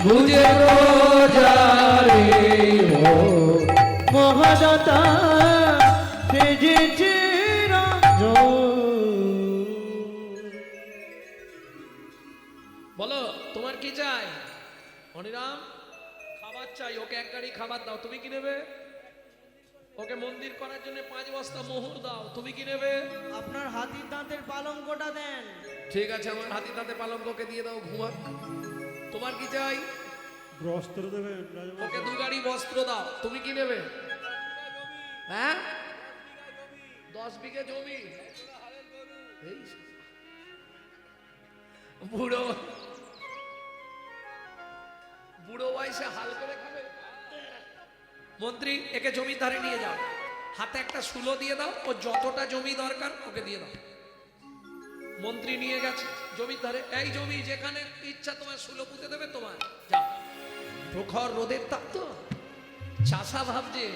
বুঝে প্রজারে ও। মহাদাতা সেজেছে রাজা। বলো তোমার কি চাই? হরিরাম, খাবার চাই, ওকে 1 গাড়ি খাবার দাও। তুমি কি নেবে? ওকে মন্দির করার জন্য 5 বস্তা মোহর দাও। তুমি কি নেবে? আপনার হাতির দাঁতের পালঙ্কটা দেন। ঠিক আছে, আমার হাতি তাতে পালঙ্ককে দিয়ে দাও, ঘুমাক। তোমার কি চাই? বস্ত্র দেবেন ওকে 2 গাড়ি বস্ত্র দাও। তুমি কি নেবে? হ্যাঁ, 10 বিঘে জমি। এই বুড়ো বুড়ো বয়সে হাল করে খাবে। মন্ত্রী, একে জমির ধারে নিয়ে যাও, হাতে একটা শুলো দিয়ে দাও, ও যতটা জমি দরকার ওকে দিয়ে দাও। মন্ত্রী নিয়ে গেছে জমির ধারে। এই জমি যেখানে ইচ্ছা তোমার শুলো পুঁতে দেবে, তোমার যাও। প্রখর রোদের তাপ তো, চাষা ভাবছে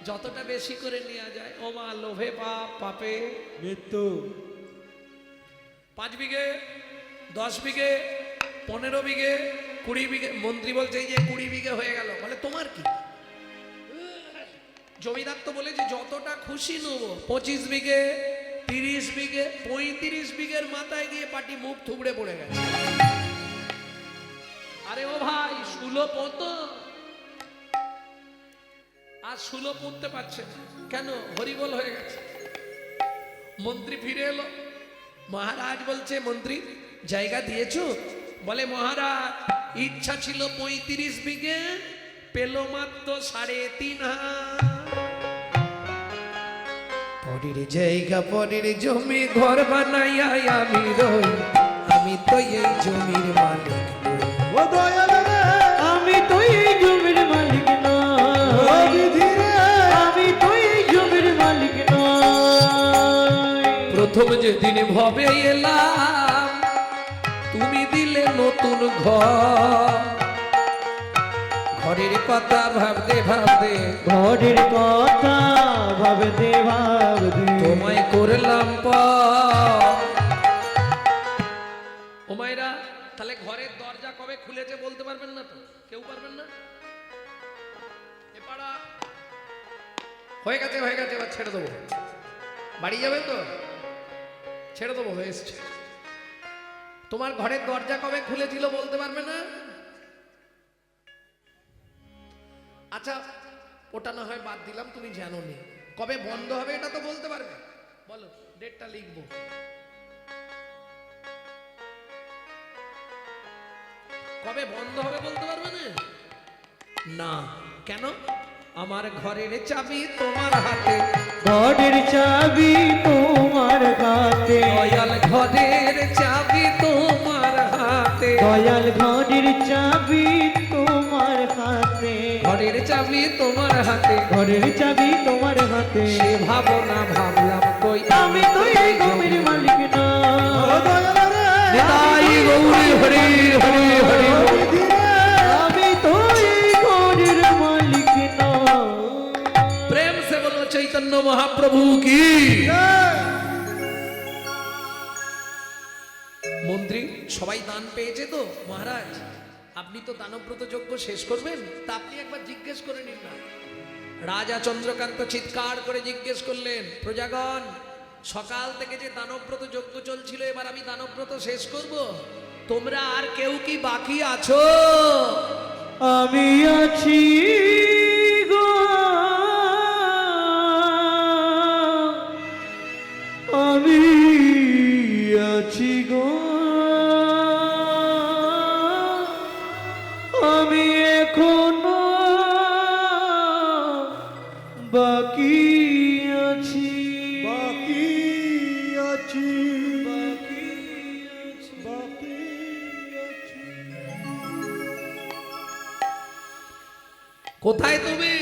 যতটা বেশি করে নেওয়া যায়। ও মা, লোভে পাপ, পাপে মৃত্যু। 5 বিঘে, 10 বিঘে, 15 বিঘে, 20 বিঘে। মন্ত্রী বলছে এই যে 20 বিঘে হয়ে গেল। বলে তোমার কি? জমিদার তো বলে যে যতটা খুশি নেবো। 25 বিঘে, 30 বিঘে, 35 বিঘের মাথায় গিয়ে পাটি মুখ থুবড়ে পড়ে গেছে। আরে ও ভাই, শুলো পতো আর শুলো পুঁততে পারছে না কেন? হরিবল হয়ে গেছে। মন্ত্রী ফিরে এলো, মহারাজ বলছে, মন্ত্রী জায়গা দিয়েছো? বলে মহারাজ, ইচ্ছা ছিল 35 বিঘে, পেল মাত্র 3.5 হাত। পরের জায়গা, পরের জমি, ঘর বানাইয়া আমি রই, আমি তো এই জমির মালিক নই। ও দয়াল রে, আমি তো এই জমির মালিক না। ও বিধি রে, আমি তো এই জমির মালিক প্রথম যেদিন ভবে এলাম তুমি দিলে নতুন ঘর, ঘরের কথা ভাবতে ভাবতে ঘরের কথা ভাবতে ভাবতে তোমায় করলাম পর। ও মায়েরা, তাহলে ঘরের দরজা কবে খুলেছে বলতে পারবেন না তো? কেউ পারবেন না? এ পাড়া হয়ে গেছে, হয়ে গেছে, এবার ছেড়ে দেবো। বাড়ি যাবে তো? ছেড়ে দেবো, হয়ে এসছে। তোমার ঘরের দরজা কবে খুলেছিল বলতে পারবে না? আচ্ছা, ওটা না হয় বাদ দিলাম, তুমি জানো নি। কবে বন্ধ হবে এটা তো বলতে পারবে? বলো, ডেটটা লিখবো। কবে বন্ধ হবে বলতে পারবে না? না, কেন? আমার ঘরের চাবি তোমার হাতে, ঘরের চাবি তোমার হাতে, দয়াল ঘরের চাবি তোমার হাতে, দয়াল ঘরের চাবি তোমার হাতে, ঘরের চাবি তোমার হাতে, ঘরের চাবি তোমার হাতে। সে ভাবনা ভাবলাম কই আমি তো এই ঘরের মালিক না। নিতাই গৌরী হরি হরি হরি বল। আমি তো এই ঘরের মালিক না। প্রেম সে বলো চৈতন্য মহাপ্রভু কি। মন্ত্রী সবাই দান পেয়েছে তো মহারাজ, আপনি তো দানব্রত যজ্ঞ শেষ করবেন, তা আপনি একবার জিজ্ঞেস করে নিন না। রাজা চন্দ্রকান্ত চিৎকার করে জিজ্ঞেস করলেন, প্রজাগণ, সকাল থেকে যে দানব্রত যজ্ঞ চলছিল, এবার আমি দানব্রত শেষ করব, তোমরা আর কেউ কি বাকি আছো? আমি আছি গো, আমি আছি গো, আমি এখনো বাকি আছি, বাকি আছি, বাকি আছি। বাকি আছি। কোথায় তুমি?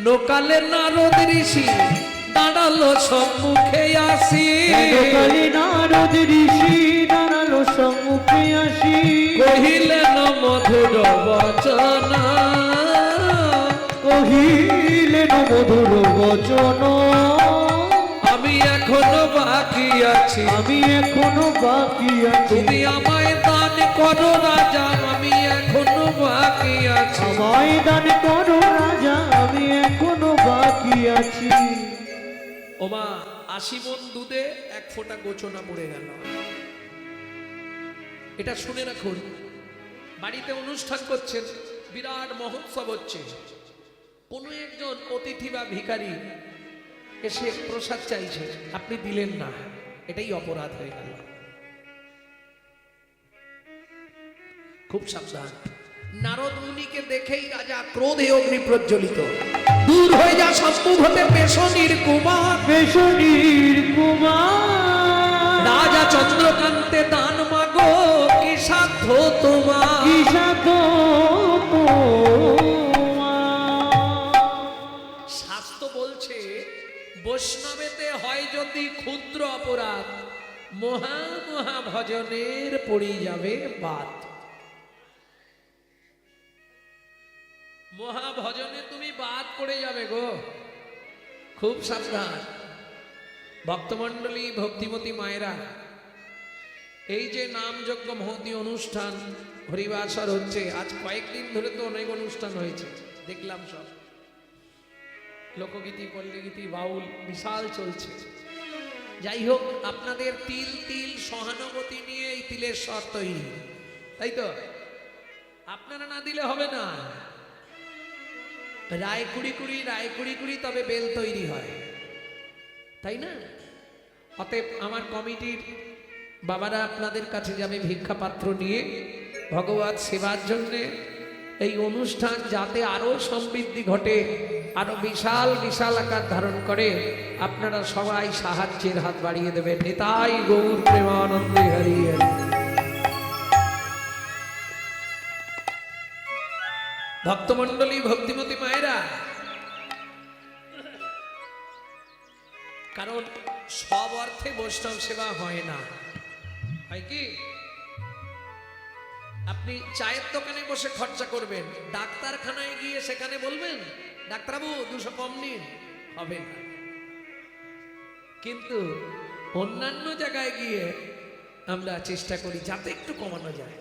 লোকালে নারদ ঋষি দাঁড়ালো সম্মুখে আসি, কালী নারদ ঋষি দাঁড়ালো সম্মুখে আসি, কহিলেন মধুর বচন, কহিলেন মধুর বচন, আমি এখনো বাকি আছি, আমি এখনো বাকি আছি, তুমি আমায় দান করো রাজা, আমি এখনো বাকি আছি। আমায় দান করো রাজা, আমি এখনো বাকি আছি। ওমা, ৮০ মণ দুধে ১ ফোঁটা গোচনা পড়ে গেল। এটা শুনে রাখুন, বাড়িতে অনুষ্ঠান করছেন, বিরাট মহোৎসব হচ্ছে, কোনো একজন অতিথি বা ভিখারি এসে প্রসাদ চাইছে, আপনি দিলেন না, এটাই অপরাধ হয়ে গেল। খুব সাবধান। নারদ মুনিকে দেখেই রাজা ক্রোধে অগ্নি প্রজ্বলিত, দূর হয়ে যা সম্মুখ হতে পেশনির কুমার, পেশনির কুমার, রাজা চন্দ্রকান্তে দান মাগো, কি সাধ্য তোমার, কি সাধ্য তোমার। শাস্ত্র বলছে বৈষ্ণবেতে হয় যদি ক্ষুদ্র অপরাধ, মহা মহা ভজনের পড়ে যাবে বাদ। মহাভজনে তুমি বাদ পড়ে যাবে গো, খুব সাবধান। ভক্তমণ্ডলী, ভক্তিমতী মায়েরা, এই যে নামযজ্ঞ মহতী অনুষ্ঠান হরিবাসর হচ্ছে, আজ কয়েকদিন ধরে তো অনেক অনুষ্ঠান হয়েছে, দেখলাম সব লোকগীতি, পল্লীগীতি, বাউল বিশাল চলছে। যাই হোক, আপনাদের তিল তিল সহানুভূতি নিয়ে এই তিলের স্বর তৈরি, তাই তো? আপনারা না দিলে হবে না, রায় কুড়ি কুড়ি, রায় কুড়ি কুড়ি, তবে বেল তৈরি হয়, তাই না? অতএব আমার কমিটির বাবারা আপনাদের কাছে যাবে ভিক্ষা পাত্র নিয়ে ভগবত সেবার জন্যে। এই অনুষ্ঠান যাতে আরো সমৃদ্ধি ঘটে, আরো বিশাল বিশাল আকার ধারণ করে, আপনারা সবাই সাহায্যের হাত বাড়িয়ে দেবেন। নিতাই গৌর প্রেমানন্দে হরি হরি। ভক্তমণ্ডলী, ভক্তিমতী মায়েরা, কারণ সব অর্থে বৈষ্ণব সেবা হয় না, হয় কি? আপনি চায়ের দোকানে বসে খরচা করবেন, ডাক্তারখানায় গিয়ে সেখানে বলবেন ডাক্তারবাবু 200 কম নিন, হবে না। কিন্তু অন্যান্য জায়গায় গিয়ে আমরা চেষ্টা করি যাতে একটু কমানো যায়।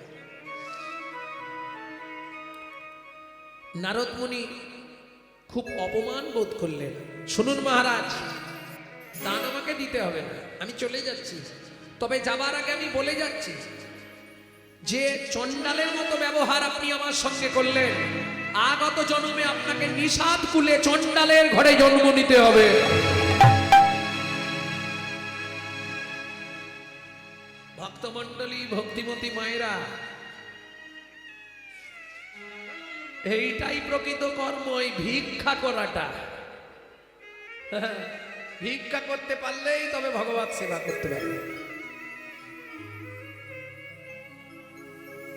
নারদ মুনি খুব অপমান বোধ করলেন। শুনুন মহারাজ, দান আমাকে দিতে হবে না, আমি চলে যাচ্ছি, তবে যাবার আগে আমি বলে যাচ্ছি যে চণ্ডালের মতো ব্যবহার আপনি আমার সঙ্গে করলেন, আগত জন্মে আপনাকে নিষাদ কুলে চণ্ডালের ঘরে জন্ম নিতে হবে। ভক্তমণ্ডলী, ভক্তিমতী মায়েরা, এইটাই প্রকৃত কর্ম, এই ভিক্ষা করাটা। ভিক্ষা করতে পারলেই তবে ভগবত সেবা করতে পারবে।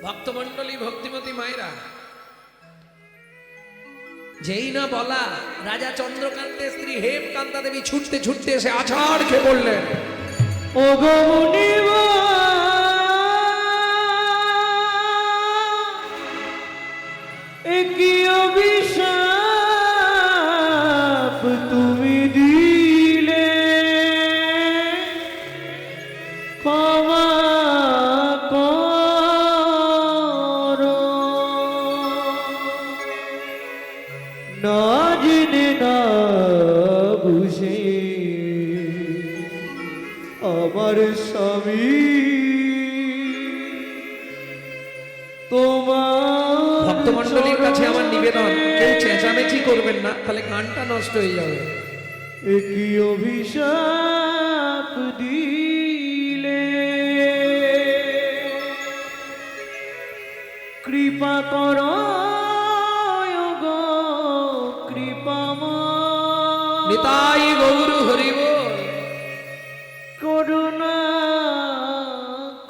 ভক্তমণ্ডলী, ভক্তিমতী মায়েরা, যেই না বলা, রাজা চন্দ্রকান্তের স্ত্রী হেমকান্তা দেবী ছুটতে ছুটতে এসে আছাড় খেয়ে পড়লেন। ও গো মুনিবর, এ কি অভিশাপ তুমি দিলে, ক্ষমা করো। না জেনে না বুঝে আমার স্বামী তোমার। ভক্তমণ্ডলীর কাছে আমার নিবেদন, কেউ চেঁচামেচি করবেন না, তাহলে গানটা নষ্ট হয়ে যাবে। একই অভিশাপ দিলে, কৃপা করো গো কৃপাময়, নিতাই গৌর হরি বল। করুণা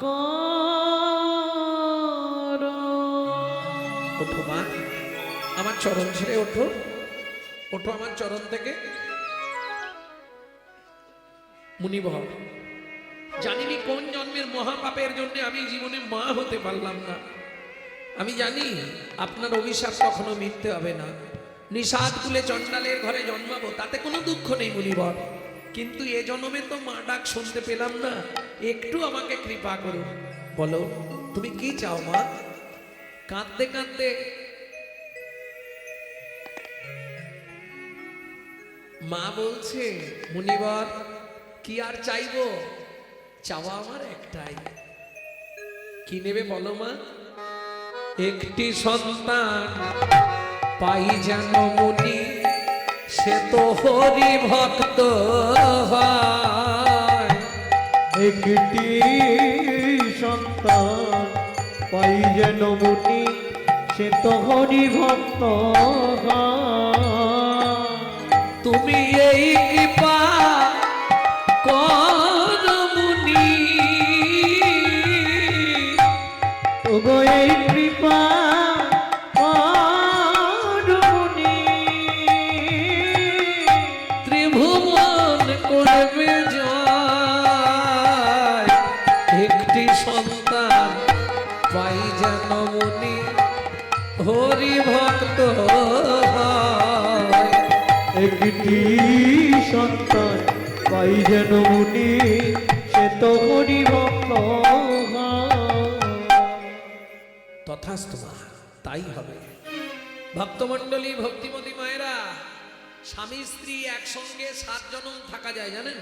করো। ওঠো মা, আমার চরণ ছেড়ে ওঠো, ওঠো আমার চরণ থেকে। মুনিবর, জানিনি কোন জন্মের মহাপাপের জন্য আমি জীবনে মা হতে পারলাম না। আমি জানি আপনার অভিশাপ কখনো মিথ্যে হবে না। নিষাদ কুলে চণ্ডালের ঘরে জন্মাবো, তাতে কোনো দুঃখ নেই মুনিবর, কিন্তু এ জন্মে তো মা ডাক শুনতে পেলাম না, একটু আমাকে কৃপা করো। বলো তুমি কি চাও মা? কাঁদতে কাঁদতে মা বলছে, মুনিবর কি আর চাইবো, চাওয়া আমার একটাই। কি নেবে বলো মা? একটি সন্তান পাই যেন মুনি, সে তো হরি ভক্ত হয়। একটি সন্তান পাই যেন মুনি, সে তো হরি ভক্ত হয়। তুমি এই কৃপা কর মুনি, ওগো এই কৃপা কর মুনি, ত্রিভুবন করবে জয়। একটি সন্তান পাই যেন মুনি, হরি ভক্ত হয়। একটি সন্তান পাই যেন মুনি, সে তো হরি ভক্ত হয়। তথাস্তু মা, তাই হবে। ভক্তমণ্ডলী, ভক্তিমতী মায়েরা, স্বামী স্ত্রী একসঙ্গে 7 জনম থাকা যায় জানেন?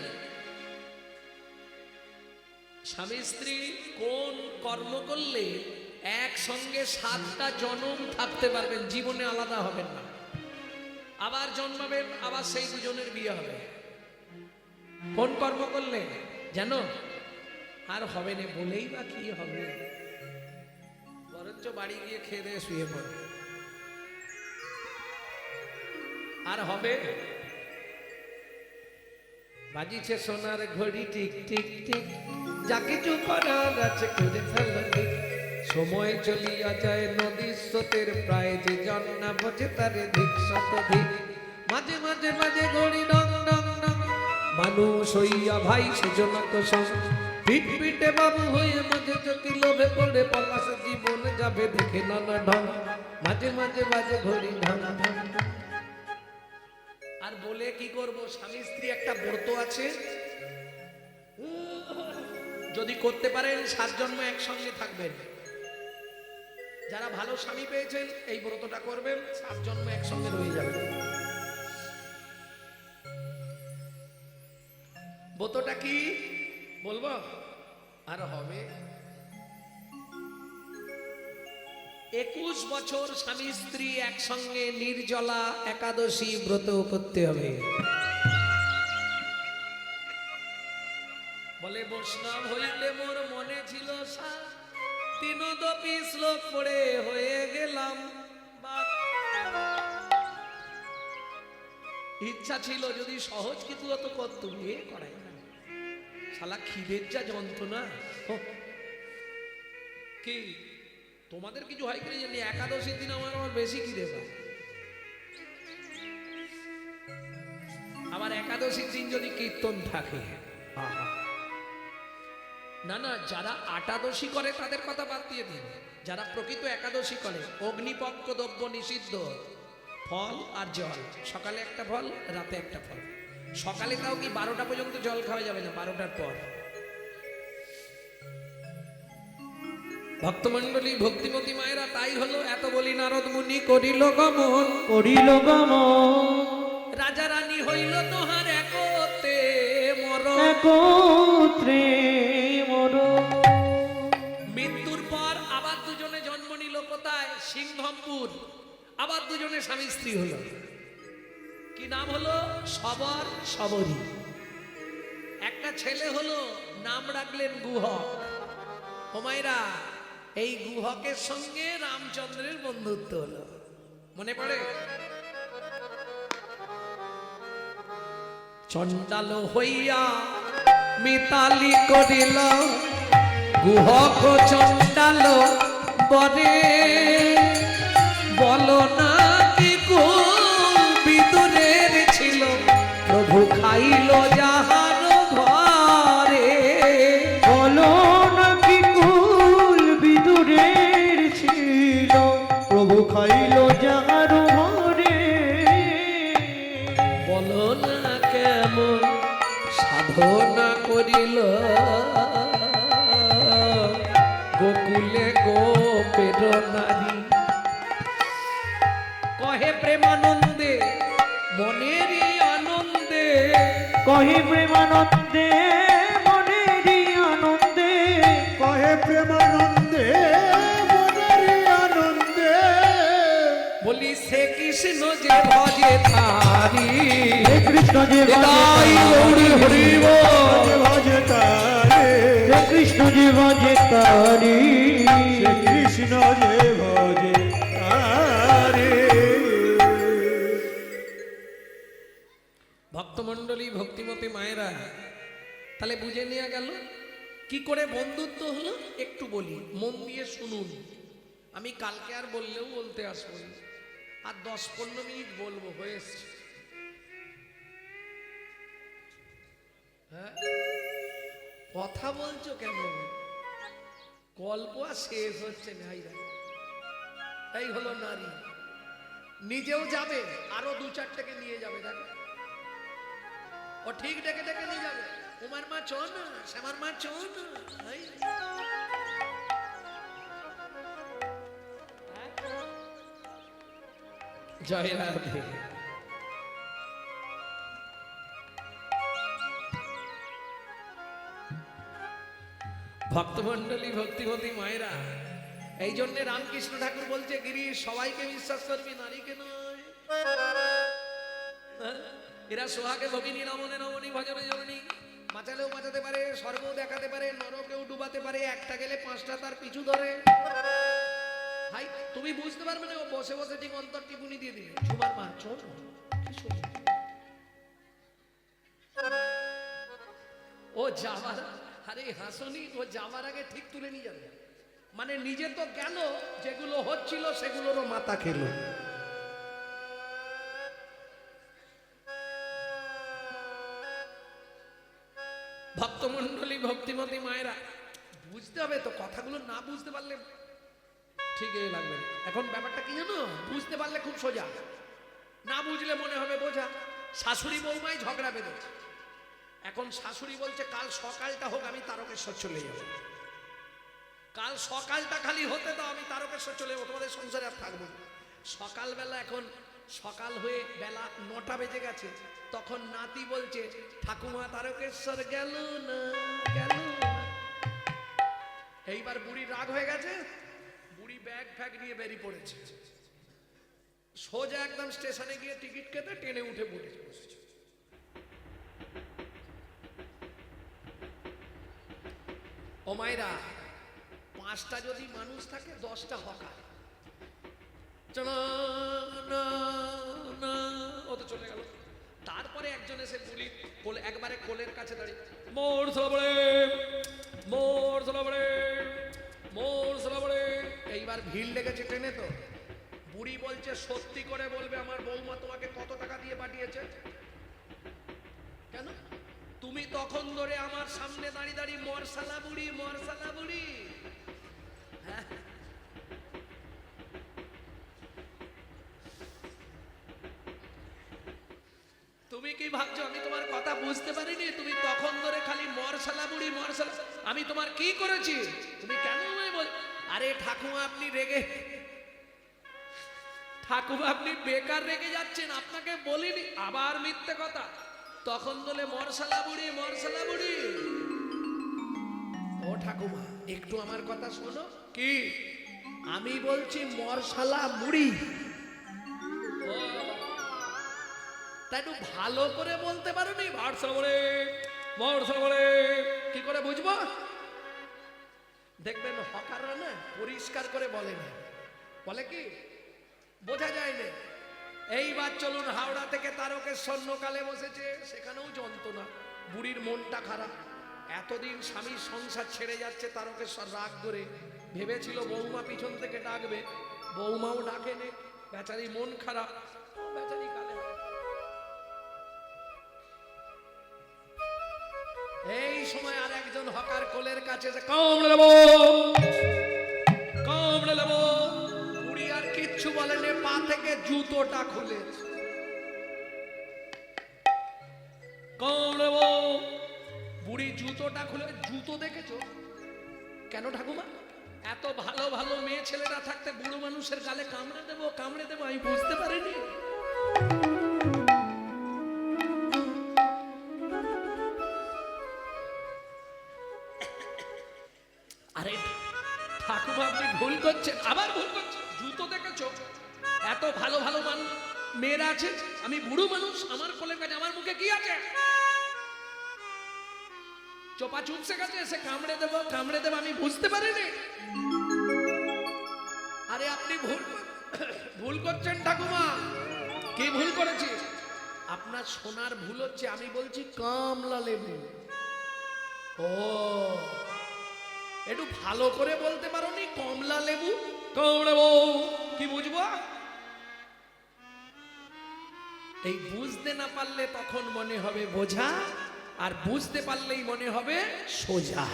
স্বামী স্ত্রী কোন কর্ম করলে একসঙ্গে 7টা জনম থাকতে পারবেন, জীবনে আলাদা হবেন না, আবার জন্মাবেন, আবার সেই দুজনের বিয়ে হবে। কোন কর্ম করলে জানো? আর হবে না বলেই বা কি হবে, বরঞ্চ বাড়ি গিয়ে খেয়ে দিয়ে শুয়ে পড়ে। আর হবে? বাজিছে সোনার ঘড়ি টিক টিক টিক, যাকে চুপ করার আছে করে ফেলো ঠিক। সময় চলিয়া যায় নদীর স্রোতের প্রায়, যে জন না বোঝে তারে ধিক শতধিক। মাঝে মাঝে বাজে ঘড়ি ডং ডং ডং, মান মানুষ হইয়া ভাই সেজন্য তো পিঠ পিঠে বাবু হয়ে মাঝে যদি লোভে পড়ে পলাশে জীবন যাবে দেখে নানা ঢং মাঝে মাঝে বাজে ঘড়ি ঢং ঢং। আর বলে কি করব, স্বামী স্ত্রী একটা ব্রত আছে, যদি করতে পারেন 7 জন্ম একসঙ্গে থাকবেন। যারা ভালো স্বামী পেয়েছেন এই ব্রতটা করবেন, 7 জন্ম একসঙ্গে রয়ে যাবেন। ব্রতটা কি বলবো? আর হবে 21 বছর স্বামী স্ত্রী একসঙ্গে নির্জলা একাদশী ব্রত করতে হবে। বলে বৈষ্ণব হইলে মোর মনে ছিল তিনদপি শ্লোক পড়ে হয়ে গেলাম বাপ। ইচ্ছা ছিল যদি সহজ কিছু অত করত করাই না, শালা খিদের যা যন্ত্রণা। কি তোমাদের কিছু হয় কি জানি, একাদশীর দিন আমার বেশি খিদে পায়। আবার একাদশীর দিন যদি কীর্তন থাকে, না না, যারা আটাদশী করে তাদের কথা বাদ দিয়ে দিন। যারা প্রকৃত একাদশী করে, অগ্নিপক্ষ দ্রব্য নিষিদ্ধ, ফল আর জল, সকালে একটা ফল রাতে একটা ফল। সকালে তাও কি 12টা পর্যন্ত জল খাওয়া যাবে না, 12টার পর। ভক্তমণ্ডলী ভক্তিমতী মায়েরা, তাই হলো এত বলি নারদ মুনি করিল গমন, করিল গমন, রাজা রানী হইল তোহার একতে মরণ। একত্রে মরণ। মৃত্যুর পর আবার দুজনে জন্ম নিল কোথায়? সিংহমপুর। আবার দুজনে স্বামী স্ত্রী হলো। কি নাম হলো? সবর সবরী। একটা ছেলে হলো, নাম রাখলেন গুহক। হুমায়রা, এই গুহকের সঙ্গে রামচন্দ্রের বন্ধুত্ব হলো, মনে পড়ে? চণ্ডাল হইয়া মিতালি করিল গুহক চণ্ডাল বরে, বলো না কি কুল বিদুরের ছিল প্রভু খাইল যাহার ঘরে। বলো না কি কুল বিদুরের ছিল প্রভু খাইল যাহার ঘরে। বলো না কেমন সাধনা করিল গোকুলে গোপের নারী। কহে প্রেমানন্দে মনেরই আনন্দে, কহে প্রেমানন্দে মনেরই আনন্দে, কহে প্রেমানন্দে মনেরই আনন্দে। বলি সে কৃষ্ণ যে ভজে তারি, হে কৃষ্ণ যে তাই গৌরী হরি বল। ভজে তারে, হে কৃষ্ণ যে ভজে তারি, সে কৃষ্ণ যে ভজে তারে। ভক্তমণ্ডলী ভক্তিমতী মায়েরা, তাহলে বুঝে নেওয়া গেল কি করে বন্ধুত্ব হলো। একটু বলি, মন দিয়ে শুনুন। আমি কালকে আর বললেও বলতে আসবো না, আর 10-15 মিনিট বলবো, হয়েছে। হ্যাঁ, কথা বলছো কেন? গল্প আর শেষ হচ্ছে না। এই হলো নারী, নিজেও যাবে, আরো 2-4টাকে নিয়ে যাবে। দেখো, ও ঠিক ডেকে ডেকে নিয়ে যাবে। উমার মা চো না, শ্যামার মা চো না। জয় রাধে। ভক্তমণ্ডলী ভক্তিমতী মায়েরা, এই জন্য রামকৃষ্ণ ঠাকুর বলছে, গিরি সবাইকে বিশ্বাস করবি, নারীকে নয়। এরা সোহাগে ভগিনী, রমণে রমণী, ভজনে জননী। বাঁচালেও বাঁচাতে পারে, স্বর্গও দেখাতে পারে, নরকেও ডুবাতে পারে। একটা গেলে 5টা তার পিছু ধরে। ভাই তুমি বুঝতে পারবে না, ও বসে বসে ঠিক অন্তর টিপুনি দিয়ে দিলে। ঝুমার মা চল, ও যাবার, আরে হাসনি, ও যাবার আগে ঠিক তুলে নিয়ে যাবে। মানে নিজে তো গেল, যেগুলো হচ্ছিল সেগুলোরও মাথা খেলো। ভক্তমণ্ডলী ভক্তিমতী মায়েরা বুঝতে হবে তো, কথাগুলো না বুঝতে পারলে ঠিক লাগবে না। এখন ব্যাপারটা কি জানো, বুঝতে পারলে খুব সোজা, না বুঝলে মনে হবে বোঝা। শাশুড়ি বৌমাই ঝগড়া বেঁধেছে। এখন শাশুড়ি বলছে কাল সকালটা হোক, আমি তারকেশ্বর চলে যাব। কাল সকালটা খালি হতে দাও, আমি তারকেশ্বর চলে যাবো, তোমাদের সংসারে আর থাকবো না। সকালবেলা এখন সকাল হয়ে বেলা 9টা বেজে গেছে, তখন নাতি বলছে ঠাকুমা তারকেশ্বর গেল না, গেল না। এইবার বুড়ি রাগ হয়ে গেছে, বুড়ি ব্যাগ ফ্যাগ নিয়ে বেরিয়ে পড়েছে, সোজা একদম স্টেশনে গিয়ে টিকিট কেটে ট্রেনে উঠে পড়েছে। ও মায়েরা, 5টা যদি মানুষ থাকে 10টা হকার, চলো না না, ও তো চলে গেল। তারপরে একজন এসে গুলি একবারে কোলের কাছে দাঁড়িয়ে মোর সলাবড়ে, মোর সলাবড়ে, মোর সলাবড়ে। এইবার ভিড় লেগেছে ট্রেনে তো। বুড়ি বলছে সত্যি করে বলবে আমার বৌমা তোমাকে কত টাকা দিয়ে পাঠিয়েছে? কেন তুমি তখন ধরে আমার সামনে দাঁড়িয়ে দাঁড়িয়ে মরসালা বুড়ি, মরসালা বুড়ি। হ্যাঁ, তুমি কি ভাবছো আমি তোমার কথা বুঝতে পারিনি? তুমি তখন ধরে খালি মরসালা বুড়ি, মরসালা। আমি তোমার কি করেছি? তুমি কেন বল? আরে ঠাকুমা আপনি রেগে, ঠাকুমা আপনি বেকার রেগে যাচ্ছেন, আপনাকে বলিনি। আবার মিথ্যে কথা, তখন বলে মরসালা বুড়ি, মরসালা বুড়ি। ও ঠাকুমা একটু আমার কথা শোনো। কি? আমি বলছি মরসালা মুড়ি। ও, তা একটু ভালো করে বলতে পারো নি? মরসালা বুড়ি, মরসালা বুড়ি, কি করে বুঝবো? দেখবেন হকাররা না পরিষ্কার করে বলে না, বলে কি বোঝা যায় না। এইবার চলুন হাওড়া থেকে তারকেশ্বর লোকালে বসেছে, সেখানেও যন্ত্রণা। বুড়ির মনটা খারাপ, এতদিন স্বামীর সংসার ছেড়ে যাচ্ছে তারকেশ্বর রাগ করে। ভেবেছিল বৌমা পিছন থেকে ডাকবে, বৌমাও ডাকেনি, বেচারি মন খারাপ, বেচারি কালে। এই সময় আর একজন হকার কোলের কাছে কামড়ে দেবো, কামড়ে দেবো। বুড়ি আর কিচ্ছু বলেনি, পা থেকে জুতোটা খুলে কামড়ে দেবো। বুড়ি জুতোটা খুলে, জুতো দেখেছো কেন ঠাকুমা? এত ভালো ভালো মেয়ে ছেলেরা থাকতে বুড়ো মানুষের গালে কামড়ে দেবো, কামড়ে দেবো, আমি বুঝতে পারিনি। আরে ঠাকুমা আপনি ভুল করছেন, আবার ভুল করছেন। জুতো দেখেছো? এত ভালো ভালো মানুষ মেয়েরা আছে, আমি বুড়ো মানুষ, আমার কোলের কাছে আমার মুখে কি আছে? চোপা চুপসে গেছে, এসে কামড়ে দেবো, কামড়ে দেবো, আমি বুঝতে পারিনি। আরে আপনি ভুল করছেন ঠাকুমা। কি ভুল করেছি? আপনার সোনার ভুল হচ্ছে, আমি বলছি কমলা লেবু। ও, একটু ভালো করে বলতে পারো নি? কমলা লেবু, কমলা বউ, কি বুঝবো? এই বুঝতে না পারলে তখন মনে হবে বোঝা, আর বুঝতে পারলেই মনে হবে সোজা।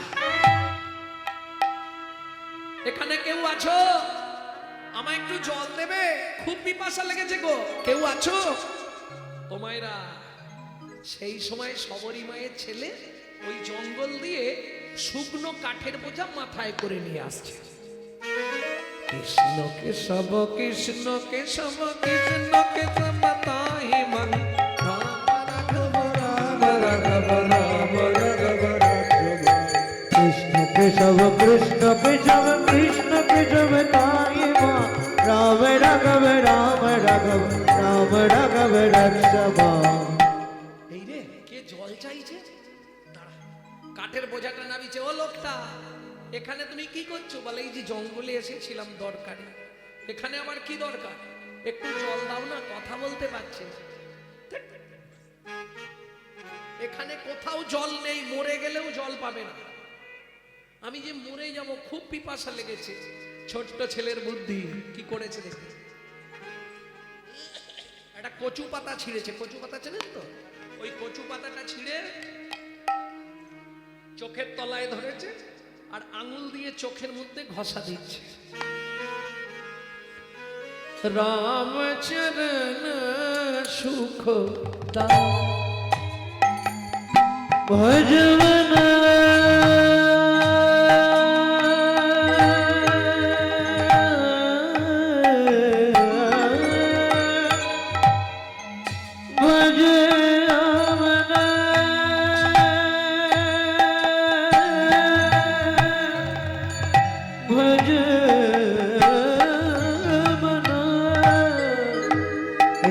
এখানে কেউ আছো? আমায় একটু জল দেবে, খুব পিপাসা লেগেছে গো। কেউ আছো? ও মায়েরা, সেই সময় সবরী মায়ের ছেলে ওই জঙ্গল দিয়ে শুকনো কাঠের বোঝা মাথায় করে নিয়ে আসছে। কৃষ্ণ কেশব, কৃষ্ণ কেশব, কৃষ্ণ কেশব তাই মন, রাম রাঘব, রাম রাঘব, রাম রাঘব, কৃষ্ণ কেশব, কৃষ্ণ কেশব, কৃষ্ণ কেশব তাই মা, রাম রাঘব, রাম রাঘব, রাম রাঘব রক্ষবা। এই রে, কে জল চাইছে? দাঁড়া, কাঠের বোঝাটা নামিছে। ও লোকটা, এখানে তুমি কি করছো? বলে এই যে জঙ্গলে এসেছিলাম দরকারে। এখানে আবার কি দরকার? একটু জল দাও না, কথা বলতে পারছে। এখানে কোথাও জল নেই, মরে গেলেও জল পাবে না। আমি যে মরে যাব, খুব পিপাসা লেগেছে। ছোট্ট ছেলের বুদ্ধি কি করেছে দেখে, একটা কচু পাতা ছিঁড়েছে। কচু পাতা চেনেন তো? ওই কচু পাতাটা ছিঁড়ে চোখের তলায় ধরেছে আর আঙুল দিয়ে চোখের মধ্যে ঘষা দিচ্ছে। রামচরণ সুখ দাও ভজবন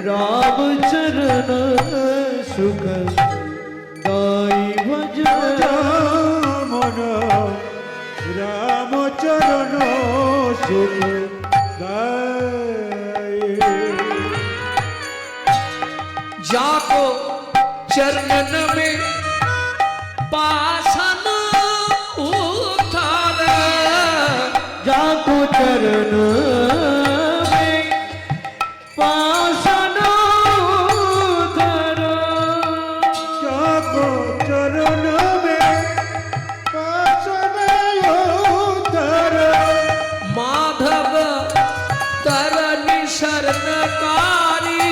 राम चरण सुख दाई भजन মন রামচরণ সুখ গায়ে। जाको चरणन में पासन उतार जाको चरण में पासन धरो जाको चरण में पासन उतर माधव तरनि शरणकारी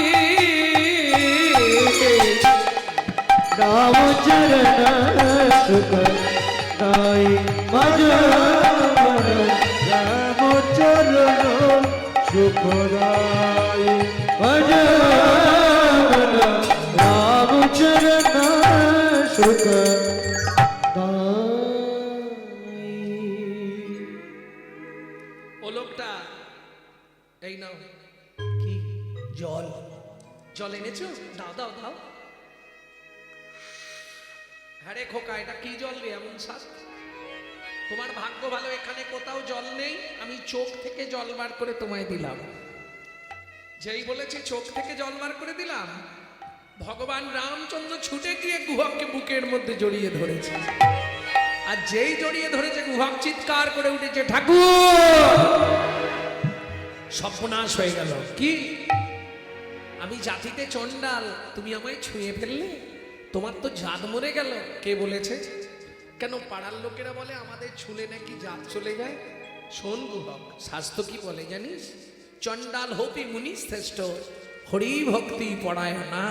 राम चरण सुख दाई भजन রামচরণ সুখদায়। भजन राम चरण सुख दाई। ও লোকটা এই নাও কি জল জল এনেছো দাও দাও দাও হ্যাঁ রে খোকা এটা কি জল রে এমন শ্বাস তোমার ভাগ্য ভালো এখানে কোথাও জল নেই আমি চোখ থেকে জল বার করে তোমায় দিলাম যেই বলেছি চোখ থেকে জল বার করে দিলাম ভগবান রামচন্দ্র ছুটে গিয়ে গুহককে বুকের মধ্যে জড়িয়ে ধরেছে আর যেই জড়িয়ে ধরেছে গুহক চিৎকার করে উঠেছে ঠাকুর সর্বনাশ হয়ে গেল কি আমি জাতিতে চণ্ডাল তুমি আমায় ছুঁয়ে ফেললে তোমার তো জাত মরে গেল কে বলেছে কেন পাড়ার লোকেরা বলে আমাদের ছুলে নাকি জাত চলে যায় শোন গুহক শাস্ত্র কি বলে জানিস চণ্ডাল হপি মুনি শ্রেষ্ঠ হরি ভক্তি পড়ায় না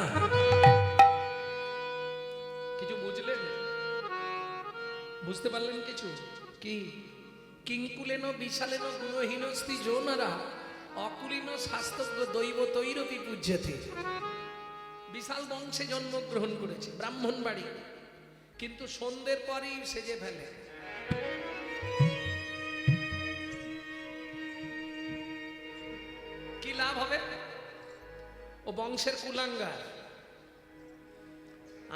কিছু বুঝলেন বুঝতে পারলেন কিছু কি কিঙ্কুলেন বিশালেন গুণহীনস্তি যৌনরা অকুলীন শাস্ত্রজ্ঞ দৈব তৈরপি পূজ্যতে বিশাল বংশে জন্মগ্রহণ করেছে ব্রাহ্মণ বাড়ি কিন্তু সন্ধ্যের পরই সেজে ফেলে কি লাভ হবে ও বংশের কুলাঙ্গার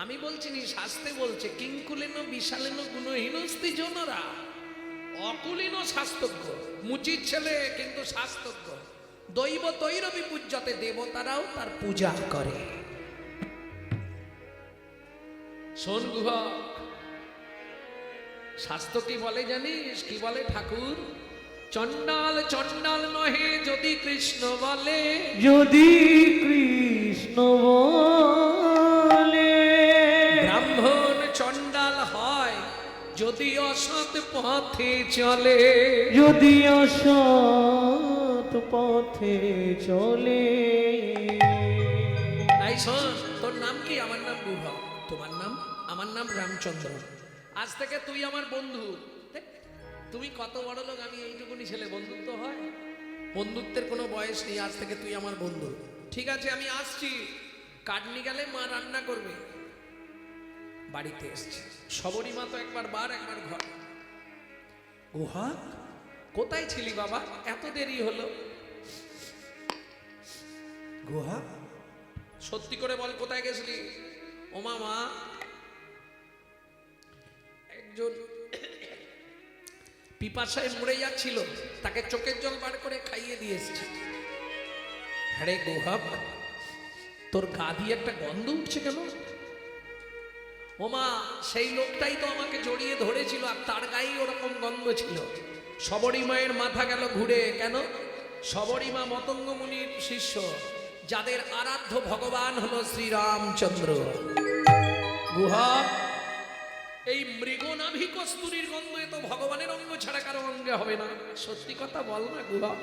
আমি বলছি নি শাস্ত্রে বলছে কিঙ্কুলেন বিশালেন গুণহীনস্তি জনরা অকুলীন শাস্ত্রজ্ঞ মুচির ছেলে কিন্তু শাস্ত্রজ্ঞ দৈব তৈরবি পূজ্যতে দেবতারাও তার পূজা করে শোন গুহ শাস্ত্র কি বলে জানিস কি বলে ঠাকুর চণ্ডাল চণ্ডাল নহে যদি কৃষ্ণ বলে যদি কৃষ্ণ বলে ব্রাহ্মণ চণ্ডাল হয় যদি অসৎ পথে চলে যদি অসৎ পথে চলে তাই শোন তোর নাম কি আমার নাম গুহ তোমার নাম আমার নাম রামচন্দ্র আজ থেকে তুই আমার বন্ধু দেখ, তুমি কত বড় লোক আমি এইটুকুনি ছেলে বন্ধুত্ব হয় বন্ধুত্বের কোনো বয়স নেই আজ থেকে তুই আমার বন্ধু ঠিক আছে আমি আসছি কাটনি গেলে মা রান্না করবে বাড়িতে এসছে সবরই মা তো একবার বার একবার ঘর গুহা কোথায় ছিলি বাবা এত দেরি হলো গুহা সত্যি করে বল কোথায় গেছিলি ও মামা একজন পিপাসায় মরে যাচ্ছিল তাকে চোখের জল বার করে খাইয়ে দিয়ে এসেছি হ্যাঁ গুহা তোর গা দিয়ে একটা গন্ধ উঠছে কেন ওমা সেই লোকটাই তো আমাকে জড়িয়ে ধরেছিল আর তার গায়েই ওরকম গন্ধ ছিল সবরী মায়ের মাথা গেল ঘুরে কেন সবরী মা মতঙ্গ মুনির শিষ্য যাদের আরাধ্য ভগবান হলো শ্রীরামচন্দ্র গুহা এই মৃগনাভি কস্তুরীর গন্ধ এ তো ভগবানের অঙ্গ ছাড়া কারো অঙ্গে হবে না। সত্যি কথা বল না গুহা,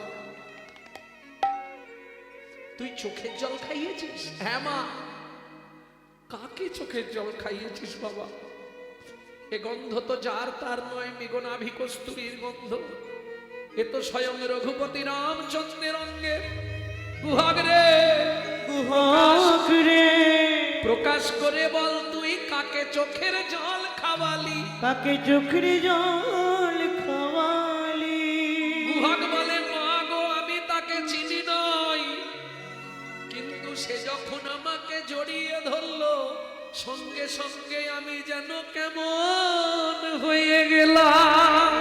তুই চোখের জল খাইয়েছিস? হ্যাঁ মা। কাকে চোখের জল খাইয়েছিস বাবা? এ গন্ধ তো যার তার নয়, মৃগনাভি কস্তুরীর গন্ধ। এ তো স্বয়ং রঘুপতি রামচন্দ্রের অঙ্গে। গুহাগ রে, গুহাগ রে, প্রকাশ করে বল তুই কাকে চোখের জল খাওয়ালি? কাকে চোখের জল খাওয়ালি? গুহাগ বলে মা গো আমি তাকে চিনি নই, কিন্তু সে যখন আমাকে জড়িয়ে ধরলো সঙ্গে সঙ্গে আমি যেন কেমন হয়ে গেলাম।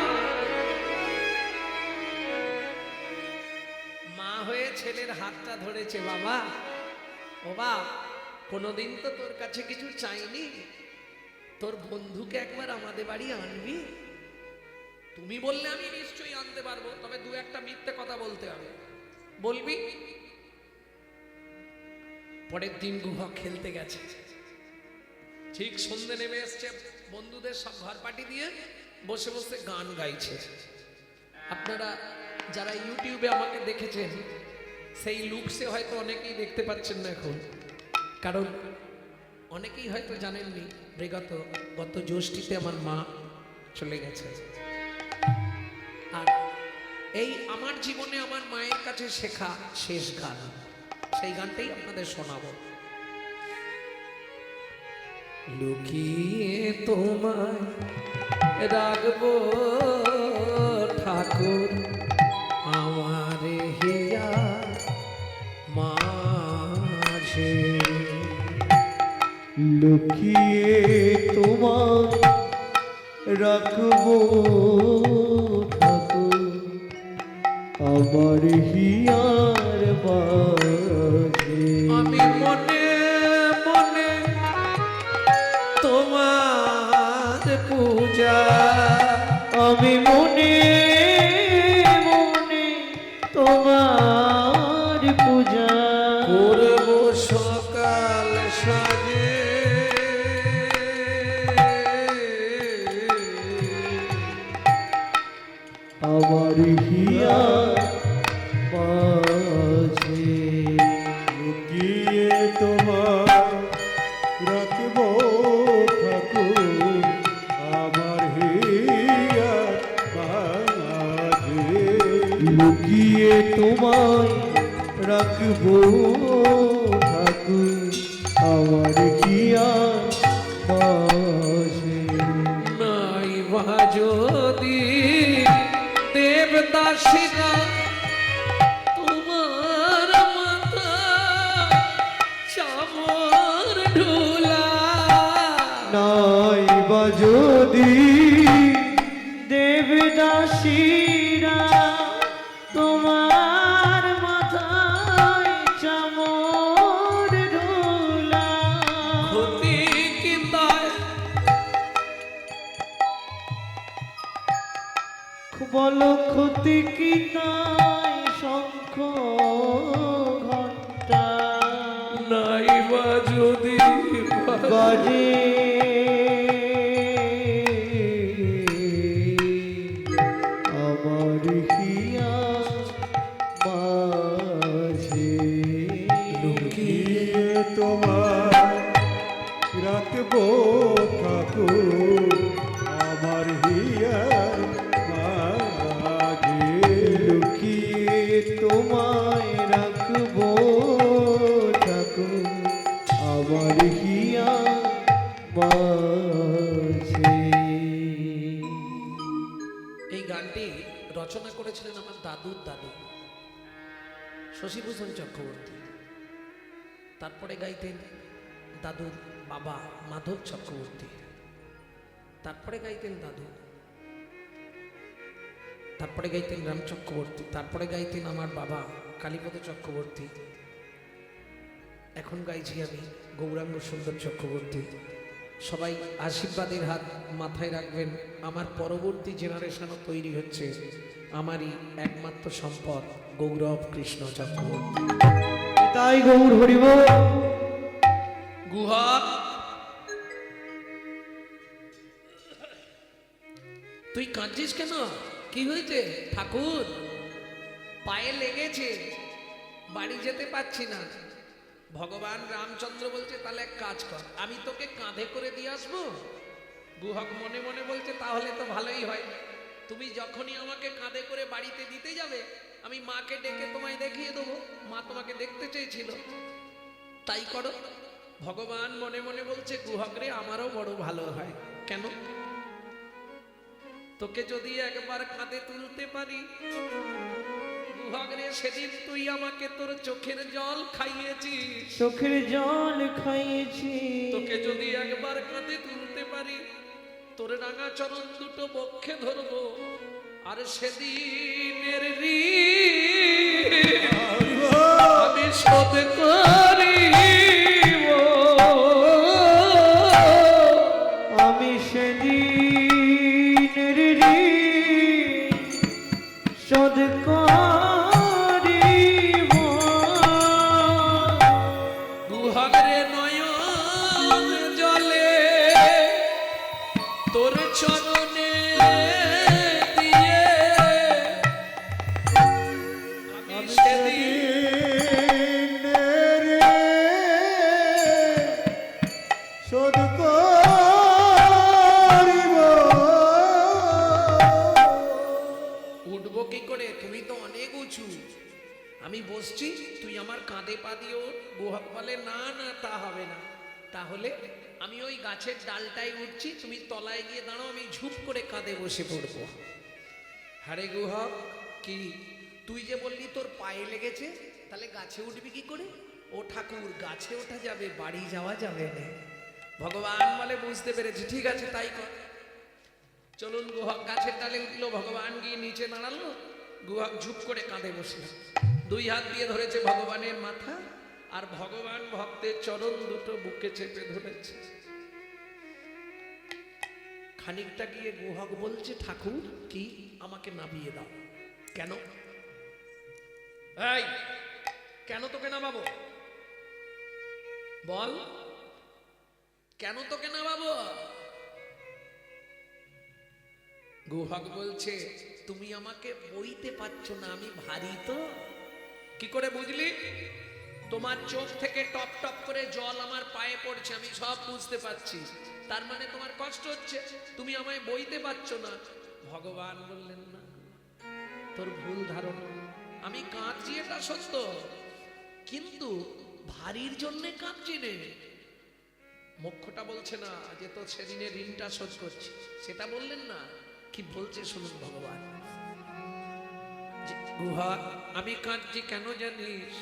মা হয়ে ছেলের হাতটা ধরেছে। বাবা, ও বাপ, কোনোদিন তো তোর কাছে কিছু চাইনি, তোর বন্ধুকে একবার আমাদের বাড়ি আনবি? তুমি বললে আমি নিশ্চয়ই আনতে পারবো, তবে দু একটা মিথ্যে কথা বলতে হবে। বলবি? পরের দিন গুহা খেলতে গেছে, ঠিক সন্ধে নেমে এসছে, বন্ধুদের সব ঘর পার্টি দিয়ে বসে বসে গান গাইছে। আপনারা যারা ইউটিউবে আমাকে দেখেছেন সেই লুকসে হয়তো অনেকেই দেখতে পাচ্ছেন না এখন, কারণ অনেকেই হয়তো জানেননি গত জ্যৈষ্ঠীতে আমার মা চলে গেছে। আর এই আমার জীবনে আমার মায়ের কাছে শেখা শেষ গান, সেই গানটাই আপনাদের শোনাবো। লুকিয়ে তোমায় রাখবো ঠাকুর আমার হিয়া মাঝে, লুকিয়ে তোমায় রাখবো ঠাকুর আমার হিয়ার মাঝে। আমি মনে মনে তোমার পূজা, আমি মনে মনে তোমার পূজা করব সকাল সাজে। আমার হিয়ার মাঝে লুকিয়ে তোমায় রাখবো ঠাকুর আমার হিয়ার মাঝে। লুকিয়ে তোমায় রাখবো ঠাকুর আমার হিয়ার মাঝে। নাই বা যদি দেবদাসীরা তোমার মাথা চামর ঢুলা, নাই বা যদি দেবদাসীরা তোমার মাথায় চামর ঢোলা, ক্ষতি কি তাই? বলো ক্ষতি কি নাই? শঙ্খ ঘণ্টা নাই বা যদি বাজে আমার হিয়া মাঝে। লুকিয়ে তোমার রাখবো ঠাকুর আমার হিয়ার মাঝে। লুকিয়ে তোমায় রাখবো ঠাকুর আমার হিয়া মাঝে। এই গানটি রচনা করেছিলেন আমার দাদুর দাদু শশীভূষণ চক্রবর্তী। তারপরে গাইতেন দাদুর বাবা মাধব চক্রবর্তী, তারপরে গাইতেন দাদু, তারপরে গাইতেন রাম চক্রবর্তী, তারপরে গাইতেন আমার বাবা কালীপদ চক্রবর্তী, এখন গাইছি আমি গৌরাঙ্গ সুন্দর চক্রবর্তী। সবাই আশীর্বাদের হাত মাথায় রাখবেন। আমার পরবর্তী জেনারেশনও তৈরি হচ্ছে, আমারই একমাত্র সম্পদ গৌরব কৃষ্ণ চক্রবর্তী। তাই গৌর হরিবল। গুহা তুই কাঁদছিস কেন? কি হয়েছে ঠাকুর? পায়ে লেগেছে, বাড়ি যেতে পারছি না। ভগবান রামচন্দ্র বলছে তাহলে এক কাজ কর, আমি তোকে কাঁধে করে দিয়ে আসবো। গুহক মনে মনে বলছে তাহলে তো ভালোই হয়, তুমি যখনই আমাকে কাঁধে করে বাড়িতে দিতে যাবে আমি মাকে ডেকে তোমায় দেখিয়ে দেবো, মা তোমাকে দেখতে চেয়েছিল, তাই করো। ভগবান মনে মনে বলছে গুহক রে আমারও বড় ভালো হয়। কেন? তোকে যদি একবার কাঁধে তুলতে পারি, গুহক রে সেদিন তুই আমাকে তোর চোখের জল খাইয়েছিস, চোখের জল খাইয়েছি। তোকে যদি একবার কাঁধে তুলতে পারি তোর রাঙা চরণ দুটো বক্ষে ধরবো, আর সেদিনের ঋণ আমি শোধ করিব। আমি সেদিনের ঋণ শোধ করিব। গুহরে নয়ন জলে তোর চরণে দিয়ে আমি সেদিন শোধ করিব। উঠবো কি করে? তুমি তো অনেক উঁচু, আমি বসছি তুই আমার কাঁধে পা দিয়ে ওঠ। গুহক বলে না না তা হবে না, তাহলে আমি ওই গাছের ডালটায় উঠছি, তুমি তলায় গিয়ে দাঁড়াও, আমি ঝুপ করে কাঁধে বসে পড়বো। হারে গুহক, কি তুই যে বললি তোর পায়ে লেগেছে, তাহলে গাছে উঠবি কি করে? ও ঠাকুর, গাছে ওঠা যাবে, বাড়ি যাওয়া যাবে না। ভগবান বলে বুঝতে পেরেছি, ঠিক আছে তাই কর। চলুন, গুহক গাছের ডালে উঠলো, ভগবান গিয়ে নিচে দাঁড়ালো, গুহক ঝুপ করে কাঁধে বসলো, দুই হাত দিয়ে ধরেছে ভগবানের মাথা, আর ভগবান ভক্তের চরণ দুটো বুকে চেপে ধরেছে। খানিকটা গিয়ে গুহক বলছে ঠাকুর কি আমাকে নামিয়ে দাও। কেন? এই কেন তোকে নামাবো? বল, কেন তোকে নামাবো? গুহক বলছে তুমি আমাকে বইতে পারছো না, আমি ভারী তো। কি করে বুঝলি? তোমার চোখ থেকে টপ টপ করে জল আমার পায়ে পড়ছে, আমি সব বুঝতে পারছি, তার মানে তোমার কষ্ট হচ্ছে, তুমি আমায় বইতে পারছো না। ভগবান বললেন না, তোর ভুল ধারণা, আমি কাঁদছি এটা সত্য, কিন্তু ভারীর জন্য কাঁদছি নে। মুখ্যটা বলছে না যে তোর সেদিনের ঋণটা শোধ করছি, সেটা বললেন না, কি বলছে শুনুন ভগবান। গুহা, আমি কাঁদছি কেন জানিস?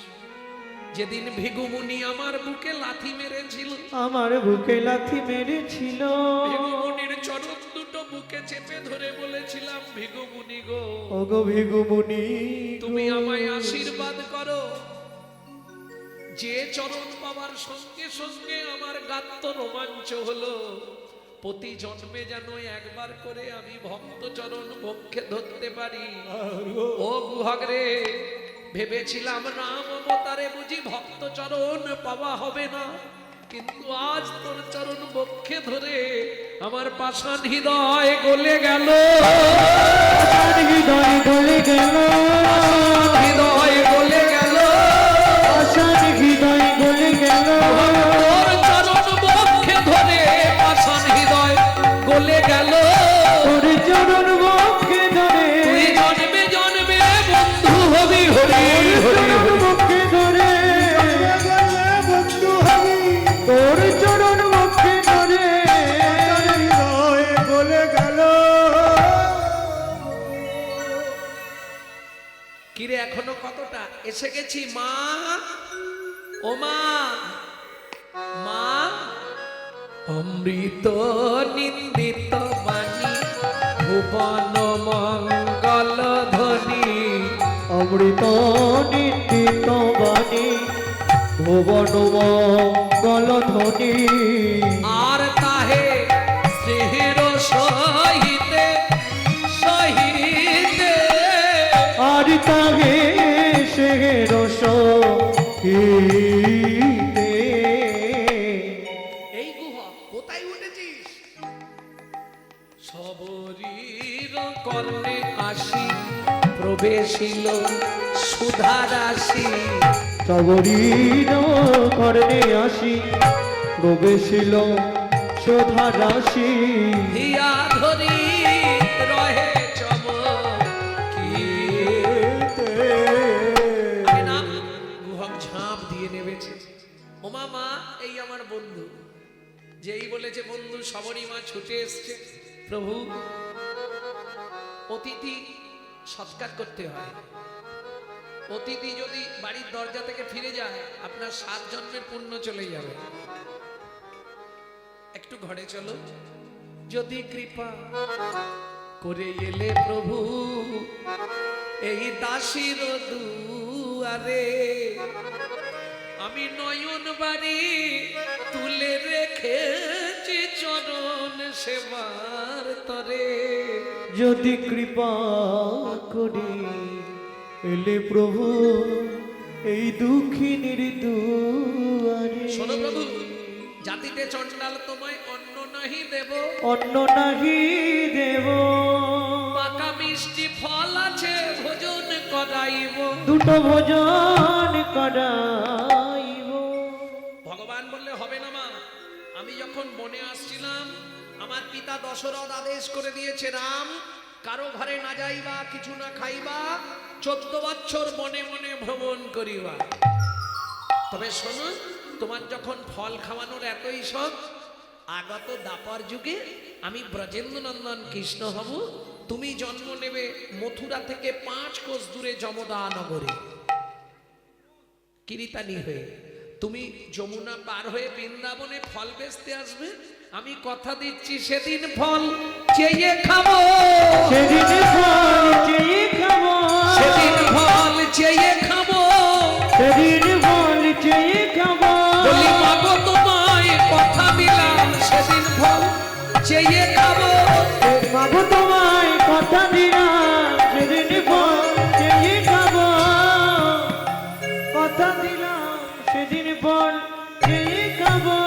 যেদিন ভিগুমুনি আমার বুকে লাথি মেরেছিল, আমার বুকে লাথি মেরেছিল, ভিগুমুনির চরণ দুটো বুকে চেপে ধরে বলেছিলাম ভিগুমুনি গো, ওগো ভিগুমুনি তুমি আমায় আশীর্বাদ করো, যে চরণ পাওয়ার সঙ্গে সঙ্গে আমার গাত্র রোমাঞ্চ হলো, প্রতি জন্মে যেন একবার করে আমি ভক্ত চরণ বক্ষে ধরতে পারি। ও গুহক রে, ভেবেছিলাম রাম অবতারে বুঝি ভক্ত চরণ পাওয়া হবে না, কিন্তু আজ তোর চরণ বক্ষে ধরে আমার পাষাণ হৃদয় গলে গেল, হৃদয় গলে গেল, হৃদয় গলে গেল, হৃদয় গলে গেল, তোর চরণ বক্ষে ধরে পাষাণ হৃদয় গলে গেল, তোর চরণ বক্ষে ধরে তুই জন্মে জন্মে বন্ধু হবি, হরি হরি হরি। বক্ষে ধরে বন্ধু হবি, তোর চরণ বক্ষে ধরে হৃদয় গলে গেল। কিরে এখনো কতটা? এসে গেছি মা, ও মা, মা। অমৃত নিন্দিত বাণী ভুবন মঙ্গল ধ্বনি, অমৃত নিন্দিত বাণী ভুবন মঙ্গল ধ্বনি, আর তাহে স্নেহের সহিতে সহিতে, আর তাহে সে রস এই গুহা কোথায় উঠেছিস? সবরীর কর্ণে আসি প্রবেশিল সুধা রাশি। তবরিন কর্ণে আসি প্রবেশিল শোধা রাশি। হিয়া ধরি রহে চমকিতে। আগে নাম গুহক ঝাঁপ দিয়ে নেমেছে। ওমা মা, এই আমার বন্ধু। যেই বলেছে বন্ধু, সবরই মা ছুটে এসছে। প্রভু, অতিথি সৎকার করতে হয়। অতিথি যদি বাড়ির দরজা থেকে ফিরে যায়, আপনার 7 জন্মের পুণ্য চলে যাবে। একটু ঘরে চলো। যদি কৃপা করে এলে প্রভু এই দাসীর দুয়ারে, আমি নয়ন বাড়ি তুলে রেখেছি চরণ সেবার তরে। যদি কৃপা করে এলে প্রভু এই দুঃখিনীর দুয়ারে। শোনো প্রভু, জাতিতে চণ্ডাল তোমায় অন্ন নাহি দেব, অন্ন নাহি দেব। পাকা মিষ্টি ফল আছে ভোজন করাইব। দুটো ভোজন করাইব। ভগবান বললে হবে না মা। আমি যখন বনে আসছিলাম, আমার পিতা দশরথ আদেশ করে দিয়েছে, রাম কারো ঘরে না যাইবা, কিছু না খাইবা, 14 বছর বনে বনে ভ্রমণ করিবা। তবে শোনো, তোমার যখন ফল খাওয়ানোর এতই শখ, আগত দাপর যুগে আমি ব্রজেন্দ্র নন্দন কৃষ্ণ হব। তুমি জন্ম নেবে মথুরা থেকে 5 কোষ দূরে যমদা নগরে কিরিতানি হয়ে। তুমি যমুনা পার হয়ে বৃন্দাবনে ফল বেচতে আসবে। আমি কথা দিচ্ছি, সেদিন ফল চেয়ে খাবো, সেদিন ফল চেয়ে খাবো, সেদিন ফল চেয়ে খাবো, সেদিন ফল চেয়ে খাবো। বলি মাগো তোমায় কথা দিলাম, সেদিন ফল চেয়ে খাবো। মাগো তোমায় কথা দিলাম, সেদিন ফল চেয়ে খাবো। কথা দিলাম, সেদিন ফল চেয়ে খাবো।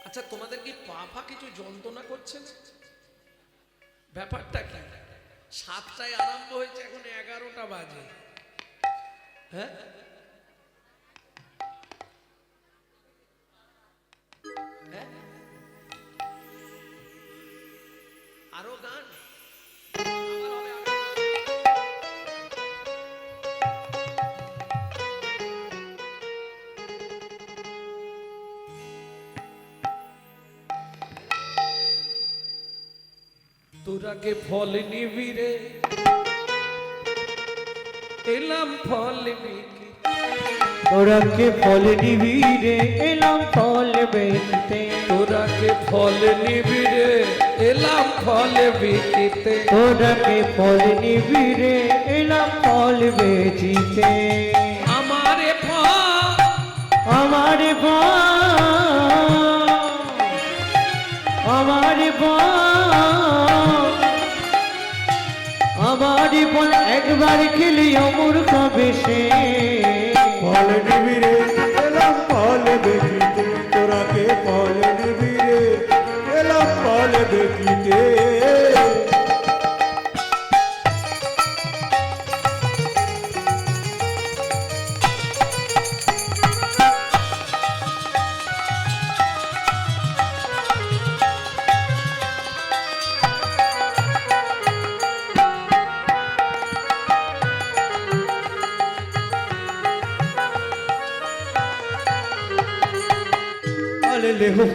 আচ্ছা, তোমাদের কি পা কিছু যন্ত্রণা করছে না? ব্যাপারটা কি? 7টায় আরম্ভ হয়েছে, এখন 11টা বাজে। হ্যাঁ, হ্যাঁ? আরো গান আবার হবে, তোরা কে ফল নিবি রে, এলাম ফল বিক্রি। তোরা কে ফল নিবি রে, এলাম ফল বেচতে। তোরা কে ফল নিবি রে, এলাম ফল বিকিতে। তোরা কে ফল নিবি রে, এলাম ফল বেচিতে। আমারে ফল, আমার ফল, আমার ফল, আমার ফল একবার খেলি অমর খাবে সে। ফল নিবি রে, এলাম ফল দেখিতে। তোরা কে ফল নিবি রে, এলাম ফল দেখিতে।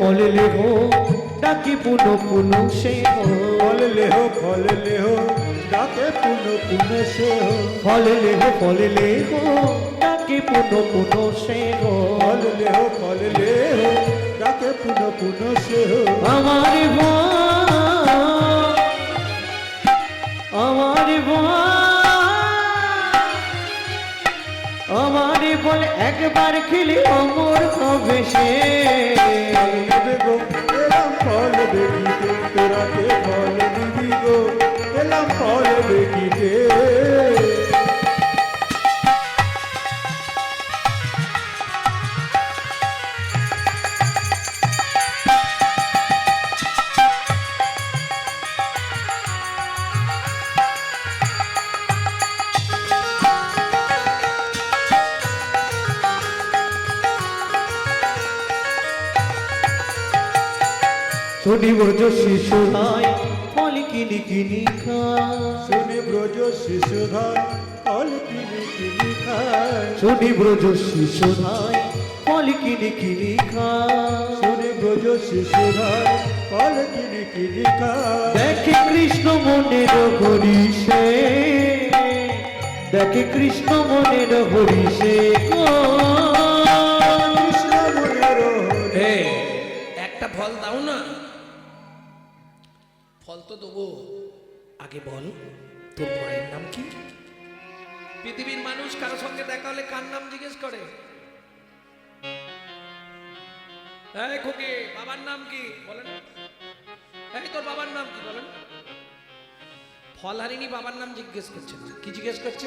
ফল লেহো ডাকি পুনো পুনো সে হো। ফল লেহো ডাকে পুনো পুনো সে হো। ফল লেহো ডাকি পুনো পুনো সে হো। ফল লেহো ডাকে পুনো পুনো সে হো। আমার ফল, আমার ফল, আমার ফল একবার খেলে অমর হবে সে। ফল নেবে গো, এলাম ফল দেখিতে। তোরা কে ফল নিবি গো, এলাম ফল দেখিতে। শুনি ব্রজ শিশু ভাই ফল কিনি কিনি খায় শুনি ব্রজ শিশুধার ফল কিনি কিনি খায় শুনি ব্রজ শিশু ভাই ফল কিনি কিনি খায় শুনি ব্রজ শিশুধার ফল কিনি কিনি খায় দেখে কৃষ্ণ মনের হরিষে দেখে কৃষ্ণ মনের হরিষে কৃষ্ণ মনের হে একটা ফল দাও না। ফল তো দেবো, আগে বল তোর মায়ের নাম কি? পৃথিবীর মানুষ কারো সঙ্গে দেখা হলে কার নাম জিজ্ঞেস করে? এই খোকে বাবার নাম কি বলেন? এই তোর বাবার নাম কি বলেন? ফলহারিণী বাবার নাম জিজ্ঞেস করছে না। কি জিজ্ঞেস করছে?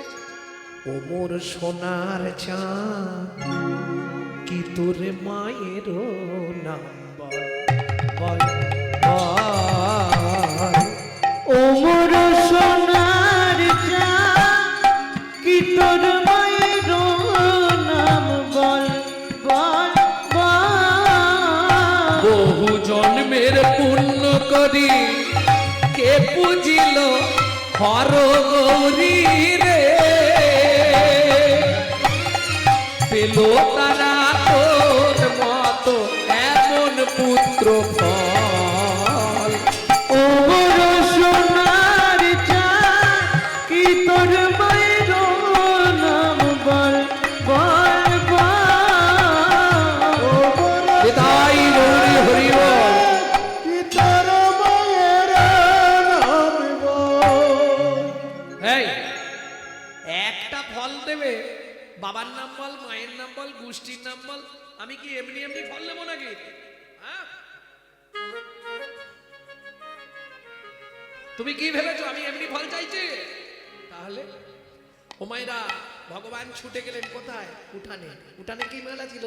ও মোর সোনার চাঁদ কি তোর মায়ের নাম বল বল বল। ও মোর সোনার চাঁদ কি তোর মায়ের নাম বল বল বল। বহু জন্মের পুণ্য করি কে পুজিল হর গৌরী রে, পেল তারা তোর মতো এমন পুত্র ফল। ও মোর সোনার চাঁদ কি তোর মায়ের নাম বল বল বল। বিদায় গৌরী হরি বল। কি তোর মায়ের নাম বল। এই একটা ফল দেবে, বাবার নাম বল, মায়ের নাম বল, গোষ্ঠীর নাম বল। আমি কি এমনি এমনি ফল নেবো নাকি? হ্যাঁ? তুমি কি ভেবেছো আমি এমনি ফল চাইছি? তাহলে ও মায়েরা, ভগবান ছুটে গেলেন কোথায়? উঠানে। উঠানে কি মেলা ছিল?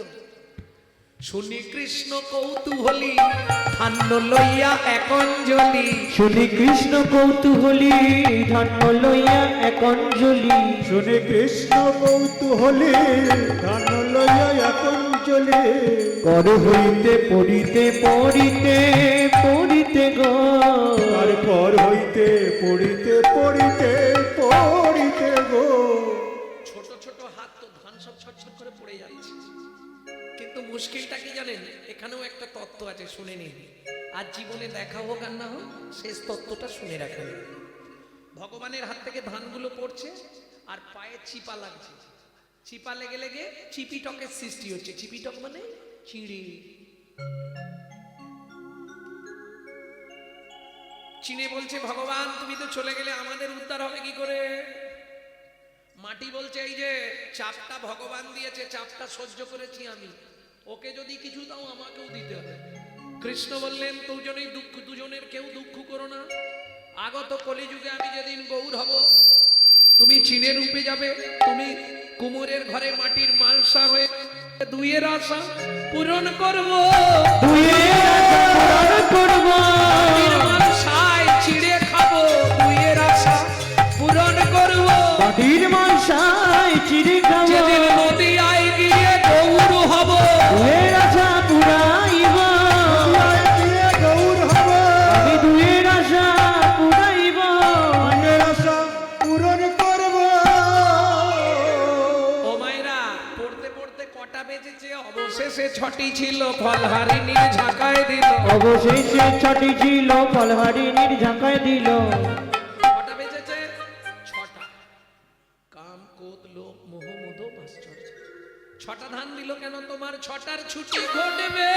শুনি কৃষ্ণ কৌতূহলী ধান্য লইয়া এক অঞ্জলি। শুনি কৃষ্ণ কৌতূহলী ধন্য লইয়া এক অঞ্জলি। শুনে কৃষ্ণ কৌতূহলী ধান লইয়া এক অঞ্জলি। কর হইতে পড়িতে পড়িতে পড়িতে গো। তারপর হইতে পড়িতে পড়িতে পড়িতে গো। ছোট ছোট হাত তো ধান সব ছটছট করে পড়ে যাচ্ছে, কিন্তু মুশকিলটা কি জানেন? এখানেও একটা তত্ত্ব আছে, শুনে নিন। আর জীবনে দেখা হোক আর না হোক, শেষ তত্ত্বটা শুনে রাখেন। ভগবানের হাত থেকে ধানগুলো পড়ছে আর পায়ে চিপা লাগছে। চিপা লেগে লেগে চিপিটকের সৃষ্টি হচ্ছে। চিপিটক মানে চিড়ি। চিনে বলছে ভগবান তুমি তো চলে গেলে, আমাদের উদ্ধার হবে কি করে? মাটি বলছে এই যে চাপটা ভগবান দিয়েছে, চাপটা সহ্য করেছি আমি, ওকে যদি কিছু দাও আমাকেও দিতে হবে। কৃষ্ণ বললেন দুজনেই দুঃখ, দুজনের কেউ দুঃখ করো না। আগত কলিযুগে আমি যেদিন গৌর হব, তুমি চীনের রূপে যাবে, তুমি কুমোরের ঘরে মাটির মালসা হয়ে দুইয়ের আশা পূরণ করব। দুইয়ের আশা পূরণ করব। মাটির মালসায় চিড়ে খাবো, দুইয়ের আশা পূরণ করব। মাটির মালসায় চিড়ে খাবো। যেদিন নদিয়ায় গিয়ে গৌর হব, দুইয়ের আশা পুরাইব। গিয়ে গৌর হব। আমি দুইয়ের আশা পুরাইব। মনের আশা পূরণ করব। ও মায়েরা, পড়তে পড়তে কটা বেজেছে? অবশেষে ছটি ছিল, ফলহারিণীর ঝাঁকায় দিল। অবশেষে ছটি ছিল, ফলহারিণীর ঝাঁকায় দিল। কটা বেজেছে? ছটা। কাম ক্রোধ লোভ মোহ মদ মাশ্চর্য। ছটা ধান দিল কেন? তোমার ছটার ছুটি ঘটবে,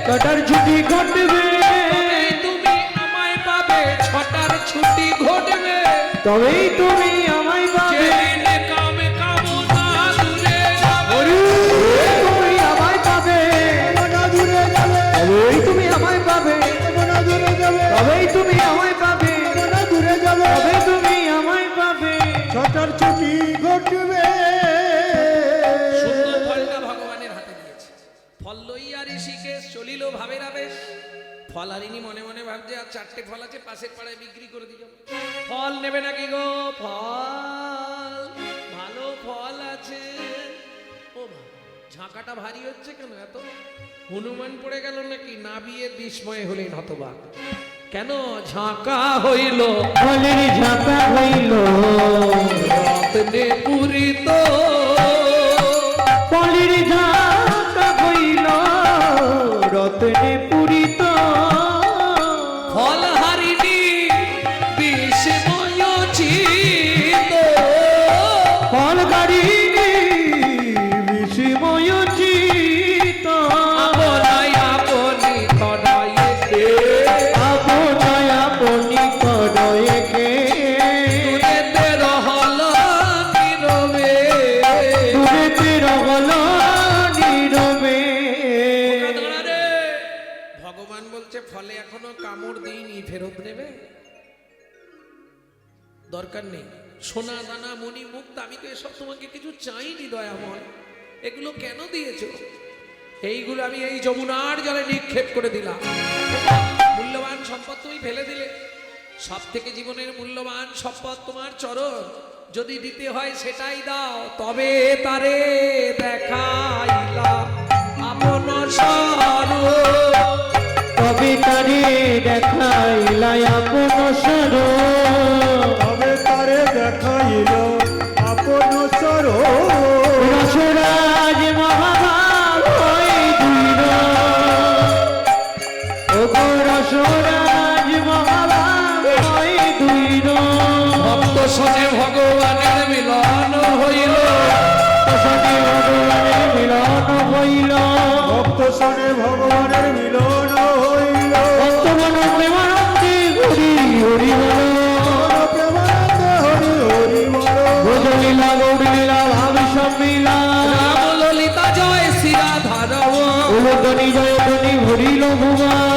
ছটার ছুটি ঘটবে। তবেই তুমি আমায় পাবে। ছটার ছুটি ঘটবে, তবেই তুমি আমায় পাবে। যেদিন কামে কামনা দূরে যাবে। তুমি আমায় পাবে। মনা দূরে যাবে। তবেই তুমি আমায় পাবে। মনা দূরে যাবে। তবেই তুমি আমায় পাবে। মনা দূরে যাবে। তবেই তুমি আমায় পাবে। ছটার ছুটি ঘটবে। সুন্দর ফলটা ভগবানের হাতে দিয়েছে। ফল লইয়া ঋষিকেশ চলিল ভাবের আবেশ। ফলহারিণী মনে মনে ভাবছে আর চারটে ফল আছে, পাশের পাড়ায় বিক্রি করে দিল। ফল নেবে নাকি গো? ফল ভালো ফল আছে। ও মা, ঝাঁকাটা ভারী হচ্ছে কেন এত? হনুমান পড়ে গেল নাকি? না বিয়ে বিস্ময় হলেন হতবাক। কেন ঝাঁকা হইল ফলের ঝাঁকা হইল রত্নে পুরিত, ফলের ঝাঁকা হইল রত্নে পূরিত, ফল হারিনি বিস্ময় চিত, ফল গাড়িনি বিস্ময় চিত, আপনায় আপনি খড়াইতে আপনায় আপনি কদয়েকে দূরেতে রহল নীরবে। দূরেতে রহল নীরবে। খোকা দাঁড়া রে। ভগবান বলছে ফলে এখনো কামড় দিইনি, ফেরত নেবে? দরকার নেই। সোনা দানা মণি মুক্ত, আমি তো এসব তোমাকে কিছু চাইনি দয়াময়। এগুলো কেন দিয়েছো? এইগুলো আমি এই যমুনার জলে নিক্ষেপ করে দিলাম। মূল্যবান সম্পদ তুমি ফেলে দিলে। সব থেকে জীবনের মূল্যবান সম্পদ তোমার চরণ। যদি দিতে হয় সেটাই দাও, তবে তারে দেখাইলা আপন স্বরূপ। তবে তারে দেখাইলাই আপন স্বরূপ। তবে তারে দেখাইল আপন স্বরূপ। রসরাজ মহাভাব হই দুইর, ওগো রসরাজ মহাভাব হই দুইর। ভক্ত শোনে ভগবানের মিলন হইল, সঙ্গে ভগবানের মিলন হইল। ভক্ত শোনে ভগবানের মিলন হইল। বর্তমান প্রেমানন্দে হরি হরি বল। প্রেমানন্দে হরি হরি বল। ভোজলীলা গৌরলীলা ভাব সম্মিলা। রাম ললিতা জয় শ্রী রাধা রব। উলুধ্বনি জয়ধ্বনি ভরিল ভুবন।